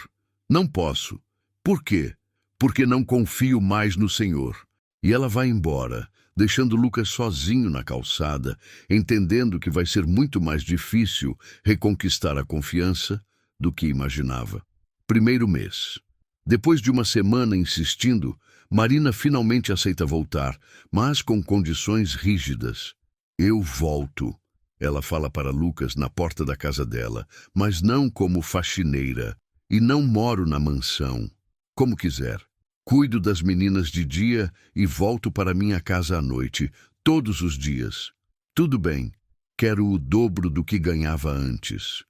Não posso. Por quê? Porque não confio mais no Senhor. E ela vai embora, deixando Lucas sozinho na calçada, entendendo que vai ser muito mais difícil reconquistar a confiança do que imaginava. Primeiro mês. Depois de uma semana insistindo, Marina finalmente aceita voltar, mas com condições rígidas. Eu volto. Ela fala para Lucas na porta da casa dela, mas não como faxineira. E não moro na mansão. Como quiser. Cuido das meninas de dia e volto para minha casa à noite, todos os dias. Tudo bem. Quero o dobro do que ganhava antes.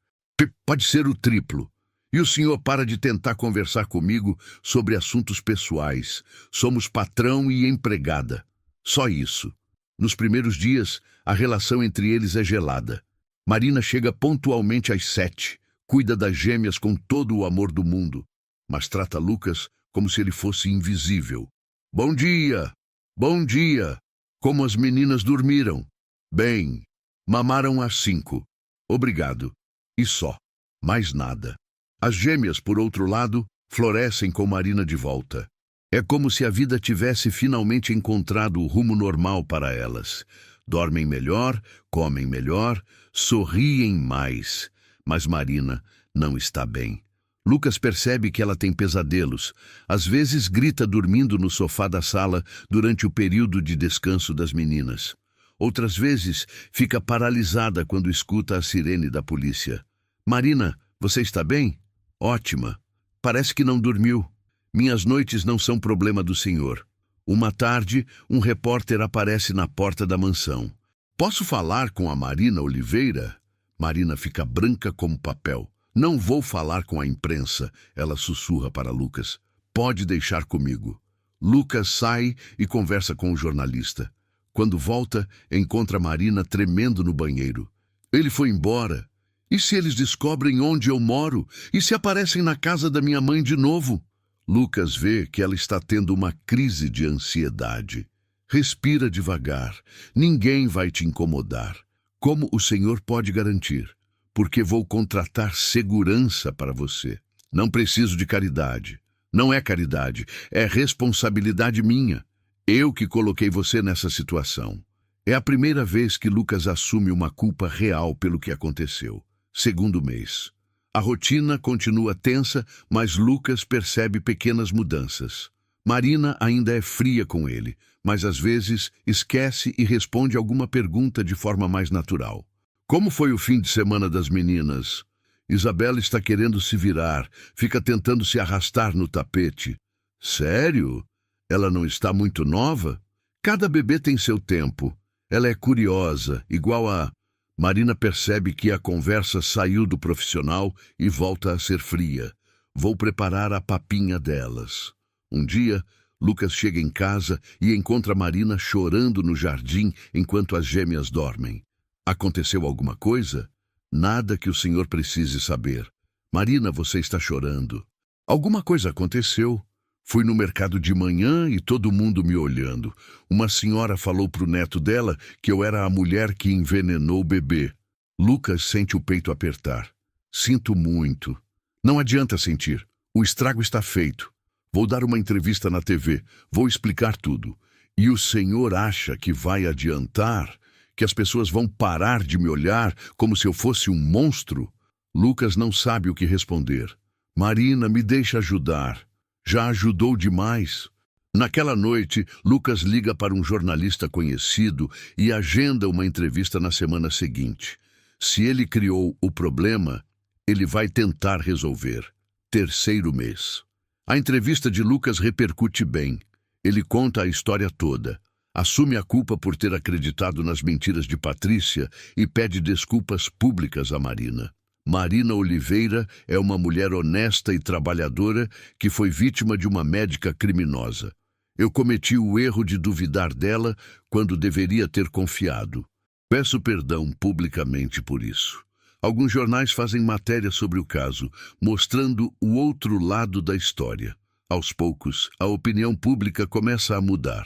Pode ser o triplo. E o senhor para de tentar conversar comigo sobre assuntos pessoais. Somos patrão e empregada. Só isso. Nos primeiros dias, a relação entre eles é gelada. Marina chega pontualmente às 7, cuida das gêmeas com todo o amor do mundo, mas trata Lucas como se ele fosse invisível. Bom dia! Bom dia! Como as meninas dormiram? Bem, mamaram às 5. Obrigado. E só. Mais nada. As gêmeas, por outro lado, florescem com Marina de volta. É como se a vida tivesse finalmente encontrado o rumo normal para elas. Dormem melhor, comem melhor, sorriem mais. Mas Marina não está bem. Lucas percebe que ela tem pesadelos. Às vezes grita dormindo no sofá da sala durante o período de descanso das meninas. Outras vezes, fica paralisada quando escuta a sirene da polícia. Marina, você está bem? Ótima. Parece que não dormiu. Minhas noites não são problema do senhor. Uma tarde, um repórter aparece na porta da mansão. Posso falar com a Marina Oliveira? Marina fica branca como papel. Não vou falar com a imprensa, ela sussurra para Lucas. Pode deixar comigo. Lucas sai e conversa com o jornalista. Quando volta, encontra Marina tremendo no banheiro. Ele foi embora. E se eles descobrem onde eu moro? E se aparecem na casa da minha mãe de novo? Lucas vê que ela está tendo uma crise de ansiedade. Respira devagar. Ninguém vai te incomodar. Como o Senhor pode garantir? Porque vou contratar segurança para você. Não preciso de caridade. Não é caridade, é responsabilidade minha. Eu que coloquei você nessa situação. É a primeira vez que Lucas assume uma culpa real pelo que aconteceu. Segundo mês. A rotina continua tensa, mas Lucas percebe pequenas mudanças. Marina ainda é fria com ele, mas às vezes esquece e responde alguma pergunta de forma mais natural. Como foi o fim de semana das meninas? Isabela está querendo se virar, fica tentando se arrastar no tapete. Sério? Ela não está muito nova? Cada bebê tem seu tempo. Ela é curiosa, igual a... Marina percebe que a conversa saiu do profissional e volta a ser fria. Vou preparar a papinha delas. Um dia, Lucas chega em casa e encontra Marina chorando no jardim enquanto as gêmeas dormem. Aconteceu alguma coisa? Nada que o senhor precise saber. Marina, você está chorando. Alguma coisa aconteceu. Fui no mercado de manhã e todo mundo me olhando. Uma senhora falou pro neto dela que eu era a mulher que envenenou o bebê. Lucas sente o peito apertar. Sinto muito. Não adianta sentir. O estrago está feito. Vou dar uma entrevista na TV. Vou explicar tudo. E o senhor acha que vai adiantar? Que as pessoas vão parar de me olhar como se eu fosse um monstro? Lucas não sabe o que responder. Marina, me deixa ajudar. Já ajudou demais. Naquela noite, Lucas liga para um jornalista conhecido e agenda uma entrevista na semana seguinte. Se ele criou o problema, ele vai tentar resolver. Terceiro mês. A entrevista de Lucas repercute bem. Ele conta a história toda. Assume a culpa por ter acreditado nas mentiras de Patrícia e pede desculpas públicas a Marina. Marina Oliveira é uma mulher honesta e trabalhadora que foi vítima de uma médica criminosa. Eu cometi o erro de duvidar dela quando deveria ter confiado. Peço perdão publicamente por isso. Alguns jornais fazem matéria sobre o caso, mostrando o outro lado da história. Aos poucos, a opinião pública começa a mudar.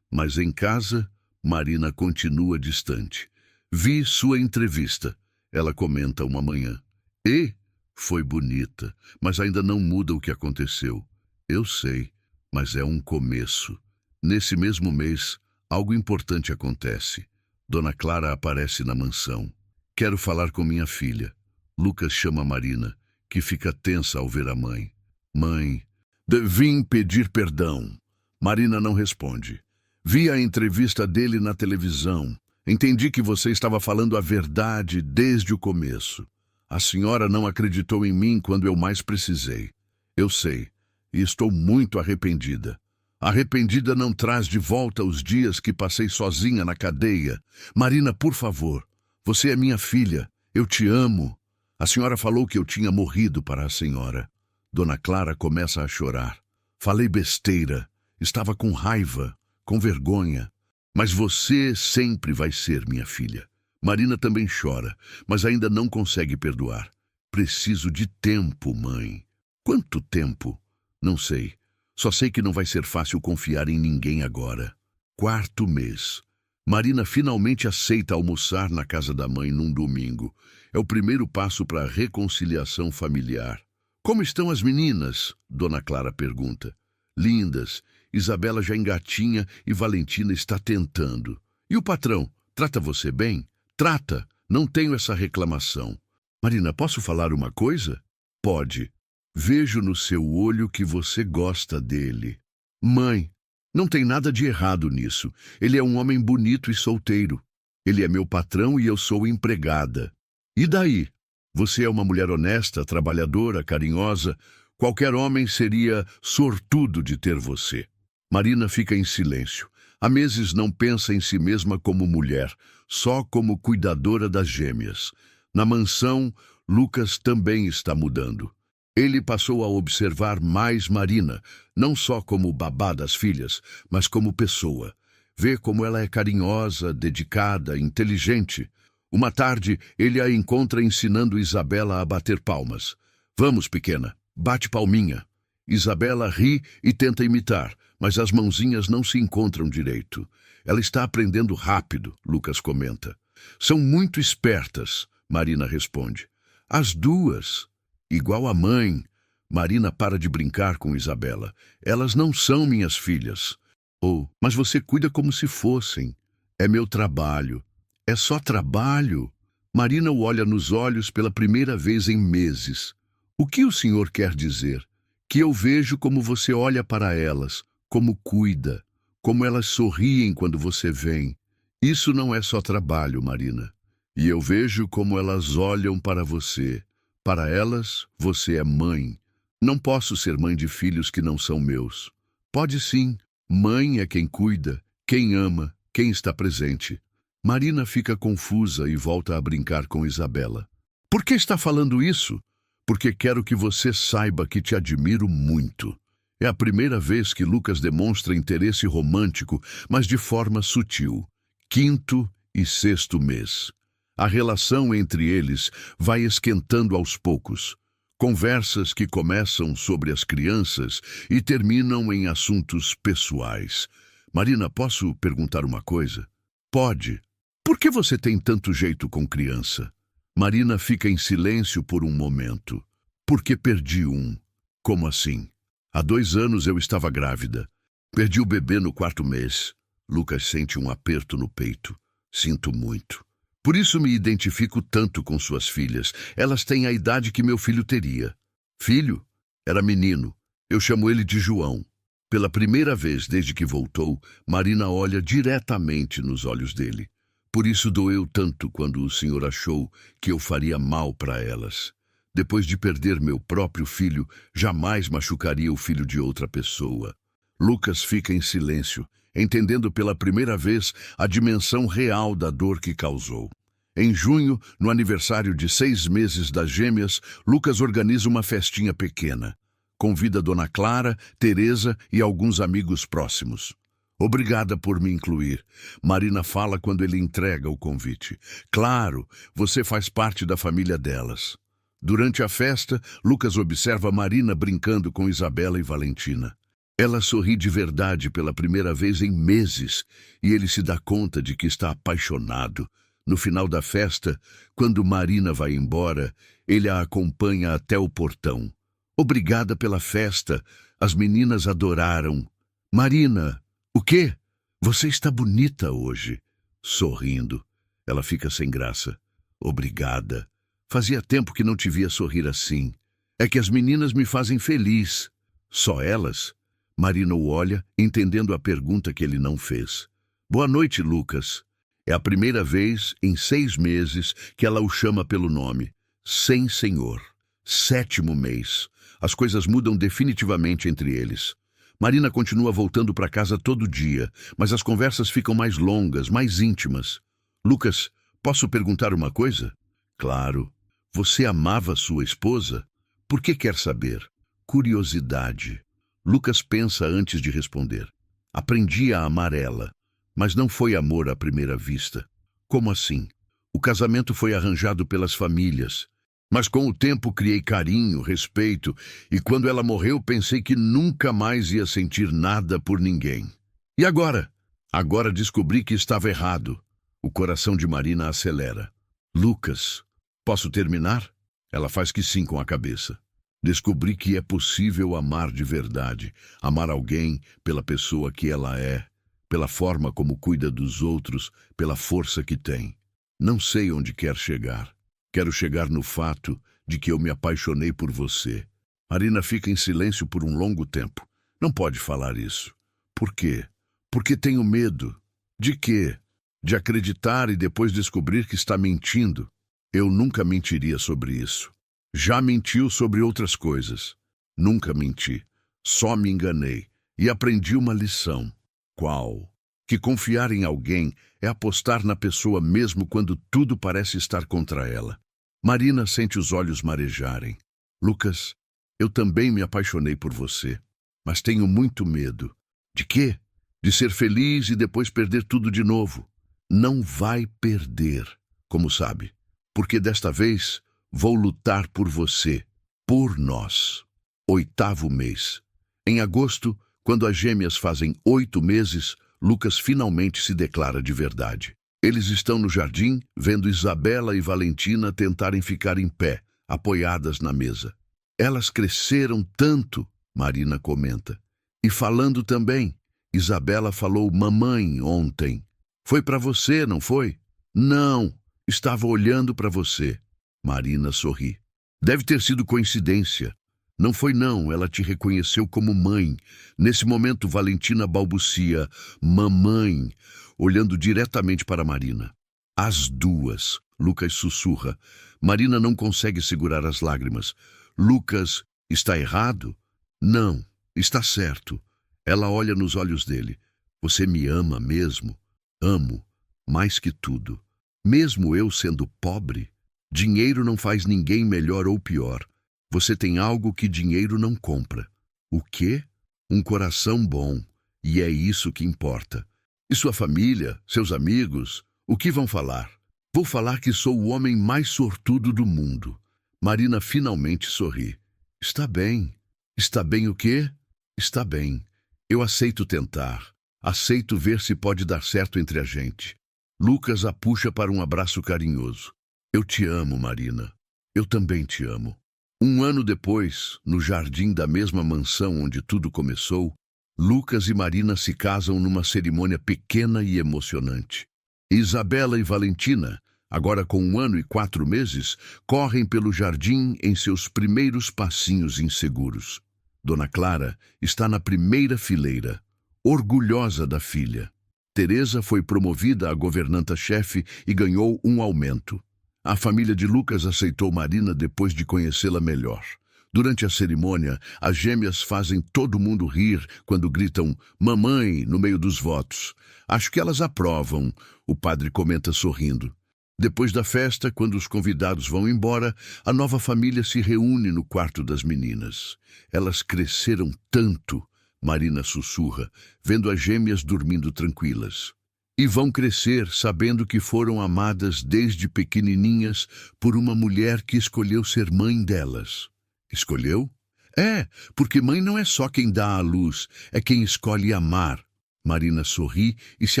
Mas em casa, Marina continua distante. Vi sua entrevista, ela comenta uma manhã. E foi bonita, mas ainda não muda o que aconteceu. Eu sei, mas é um começo. Nesse mesmo mês, algo importante acontece. Dona Clara aparece na mansão. Quero falar com minha filha. Lucas chama Marina, que fica tensa ao ver a mãe. Mãe, vim pedir perdão. Marina não responde. Vi a entrevista dele na televisão. Entendi que você estava falando a verdade desde o começo. A senhora não acreditou em mim quando eu mais precisei. Eu sei, e estou muito arrependida. Arrependida não traz de volta os dias que passei sozinha na cadeia. Marina, por favor, você é minha filha. Eu te amo. A senhora falou que eu tinha morrido para a senhora. Dona Clara começa a chorar. Falei besteira. Estava com raiva. Com vergonha, mas você sempre vai ser minha filha. Marina também chora, mas ainda não consegue perdoar. Preciso de tempo, mãe. Quanto tempo? Não sei. Só sei que não vai ser fácil confiar em ninguém agora. Quarto mês. Marina finalmente aceita almoçar na casa da mãe num domingo. É o primeiro passo para a reconciliação familiar. Como estão as meninas? Dona Clara pergunta. Lindas. Isabela já engatinha e Valentina está tentando. E o patrão, trata você bem? Trata, não tenho essa reclamação. Marina, posso falar uma coisa? Pode. Vejo no seu olho que você gosta dele. Mãe, não tem nada de errado nisso. Ele é um homem bonito e solteiro. Ele é meu patrão e eu sou empregada. E daí? Você é uma mulher honesta, trabalhadora, carinhosa. Qualquer homem seria sortudo de ter você. Marina fica em silêncio. Há meses não pensa em si mesma como mulher, só como cuidadora das gêmeas. Na mansão, Lucas também está mudando. Ele passou a observar mais Marina, não só como babá das filhas, mas como pessoa. Vê como ela é carinhosa, dedicada, inteligente. Uma tarde, ele a encontra ensinando Isabela a bater palmas. Vamos, pequena, bate palminha. Isabela ri e tenta imitar, mas as mãozinhas não se encontram direito. Ela está aprendendo rápido, Lucas comenta. São muito espertas, Marina responde. As duas. Igual a mãe. Marina para de brincar com Isabela. Elas não são minhas filhas. Oh, mas você cuida como se fossem. É meu trabalho. É só trabalho. Marina o olha nos olhos pela primeira vez em meses. O que o senhor quer dizer? Que eu vejo como você olha para elas, como cuida, como elas sorriem quando você vem. Isso não é só trabalho, Marina. E eu vejo como elas olham para você. Para elas, você é mãe. Não posso ser mãe de filhos que não são meus. Pode sim. Mãe é quem cuida, quem ama, quem está presente. Marina fica confusa e volta a brincar com Isabela. Por que está falando isso? Porque quero que você saiba que te admiro muito. É a primeira vez que Lucas demonstra interesse romântico, mas de forma sutil. 5º e 6º mês. A relação entre eles vai esquentando aos poucos. Conversas que começam sobre as crianças e terminam em assuntos pessoais. Marina, posso perguntar uma coisa? Pode. Por que você tem tanto jeito com criança? Marina fica em silêncio por um momento. Porque perdi um. Como assim? Há 2 anos eu estava grávida. Perdi o bebê no 4º mês. Lucas sente um aperto no peito. Sinto muito. Por isso me identifico tanto com suas filhas. Elas têm a idade que meu filho teria. Filho? Era menino. Eu chamo ele de João. Pela primeira vez desde que voltou, Marina olha diretamente nos olhos dele. Por isso doeu tanto quando o senhor achou que eu faria mal para elas. Depois de perder meu próprio filho, jamais machucaria o filho de outra pessoa. Lucas fica em silêncio, entendendo pela primeira vez a dimensão real da dor que causou. Em junho, no aniversário de 6 meses das gêmeas, Lucas organiza uma festinha pequena. Convida Dona Clara, Teresa e alguns amigos próximos. Obrigada por me incluir. Marina fala quando ele entrega o convite. Claro, você faz parte da família delas. Durante a festa, Lucas observa Marina brincando com Isabela e Valentina. Ela sorri de verdade pela primeira vez em meses e ele se dá conta de que está apaixonado. No final da festa, quando Marina vai embora, ele a acompanha até o portão. Obrigada pela festa. As meninas adoraram. Marina, o quê? Você está bonita hoje. Sorrindo. Ela fica sem graça. Obrigada. Fazia tempo que não te via sorrir assim. É que as meninas me fazem feliz. Só elas? Marina o olha, entendendo a pergunta que ele não fez. Boa noite, Lucas. É a primeira vez em 6 meses que ela o chama pelo nome. Sem senhor. 7º mês. As coisas mudam definitivamente entre eles. Marina continua voltando para casa todo dia, mas as conversas ficam mais longas, mais íntimas. Lucas, posso perguntar uma coisa? Claro. Você amava sua esposa? Por que quer saber? Curiosidade. Lucas pensa antes de responder. Aprendi a amar ela, mas não foi amor à primeira vista. Como assim? O casamento foi arranjado pelas famílias. Mas com o tempo criei carinho, respeito, e quando ela morreu pensei que nunca mais ia sentir nada por ninguém. E agora? Agora descobri que estava errado. O coração de Marina acelera. Lucas, posso terminar? Ela faz que sim com a cabeça. Descobri que é possível amar de verdade, amar alguém pela pessoa que ela é, pela forma como cuida dos outros, pela força que tem. Não sei onde quer chegar. Quero chegar no fato de que eu me apaixonei por você. Marina fica em silêncio por um longo tempo. Não pode falar isso. Por quê? Porque tenho medo. De quê? de acreditar e depois descobrir que está mentindo. Eu nunca mentiria sobre isso. Já mentiu sobre outras coisas. Nunca menti. Só me enganei. E aprendi uma lição. Qual? Que confiar em alguém é apostar na pessoa mesmo quando tudo parece estar contra ela. Marina sente os olhos marejarem. Lucas, eu também me apaixonei por você, mas tenho muito medo. De quê? De ser feliz e depois perder tudo de novo. Não vai perder, como sabe, porque desta vez vou lutar por você, por nós. 8º mês. Em agosto, quando as gêmeas fazem 8 meses, Lucas finalmente se declara de verdade. Eles estão no jardim, vendo Isabela e Valentina tentarem ficar em pé, apoiadas na mesa. Elas cresceram tanto, Marina comenta. E falando também, Isabela falou mamãe ontem. Foi para você, não foi? Não, estava olhando para você. Marina sorri. Deve ter sido coincidência. Não foi não, ela te reconheceu como mãe. Nesse momento, Valentina balbucia, mamãe, olhando diretamente para Marina. As duas, Lucas sussurra. Marina não consegue segurar as lágrimas. Lucas, está errado? Não, está certo. Ela olha nos olhos dele. Você me ama mesmo? Amo, mais que tudo. Mesmo eu sendo pobre, dinheiro não faz ninguém melhor ou pior. Você tem algo que dinheiro não compra. O quê? Um coração bom. E é isso que importa. E sua família, seus amigos, o que vão falar? Vou falar que sou o homem mais sortudo do mundo. Marina finalmente sorri. Está bem. Está bem o quê? Está bem. Eu aceito tentar. Aceito ver se pode dar certo entre a gente. Lucas a puxa para um abraço carinhoso. Eu te amo, Marina. Eu também te amo. 1 ano depois, no jardim da mesma mansão onde tudo começou, Lucas e Marina se casam numa cerimônia pequena e emocionante. Isabela e Valentina, agora com 1 ano e 4 meses, correm pelo jardim em seus primeiros passinhos inseguros. Dona Clara está na primeira fileira, orgulhosa da filha. Teresa foi promovida a governanta-chefe e ganhou um aumento. A família de Lucas aceitou Marina depois de conhecê-la melhor. Durante a cerimônia, as gêmeas fazem todo mundo rir quando gritam mamãe no meio dos votos. Acho que elas aprovam, o padre comenta sorrindo. Depois da festa, quando os convidados vão embora, a nova família se reúne no quarto das meninas. Elas cresceram tanto, Marina sussurra, vendo as gêmeas dormindo tranquilas. E vão crescer sabendo que foram amadas desde pequenininhas por uma mulher que escolheu ser mãe delas. Escolheu? É, porque mãe não é só quem dá à luz, é quem escolhe amar. Marina sorri e se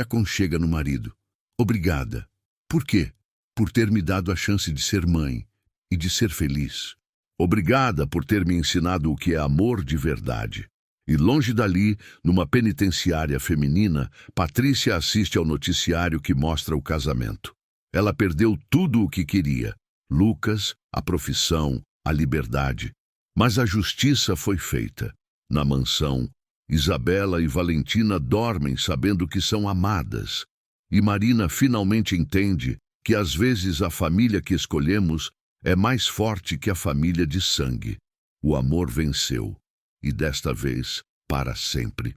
aconchega no marido. Obrigada. Por quê? Por ter me dado a chance de ser mãe e de ser feliz. Obrigada por ter me ensinado o que é amor de verdade. E longe dali, numa penitenciária feminina, Patrícia assiste ao noticiário que mostra o casamento. Ela perdeu tudo o que queria: Lucas, a profissão, a liberdade. Mas a justiça foi feita. Na mansão, Isabela e Valentina dormem sabendo que são amadas. E Marina finalmente entende que às vezes a família que escolhemos é mais forte que a família de sangue. O amor venceu. E desta vez, para sempre.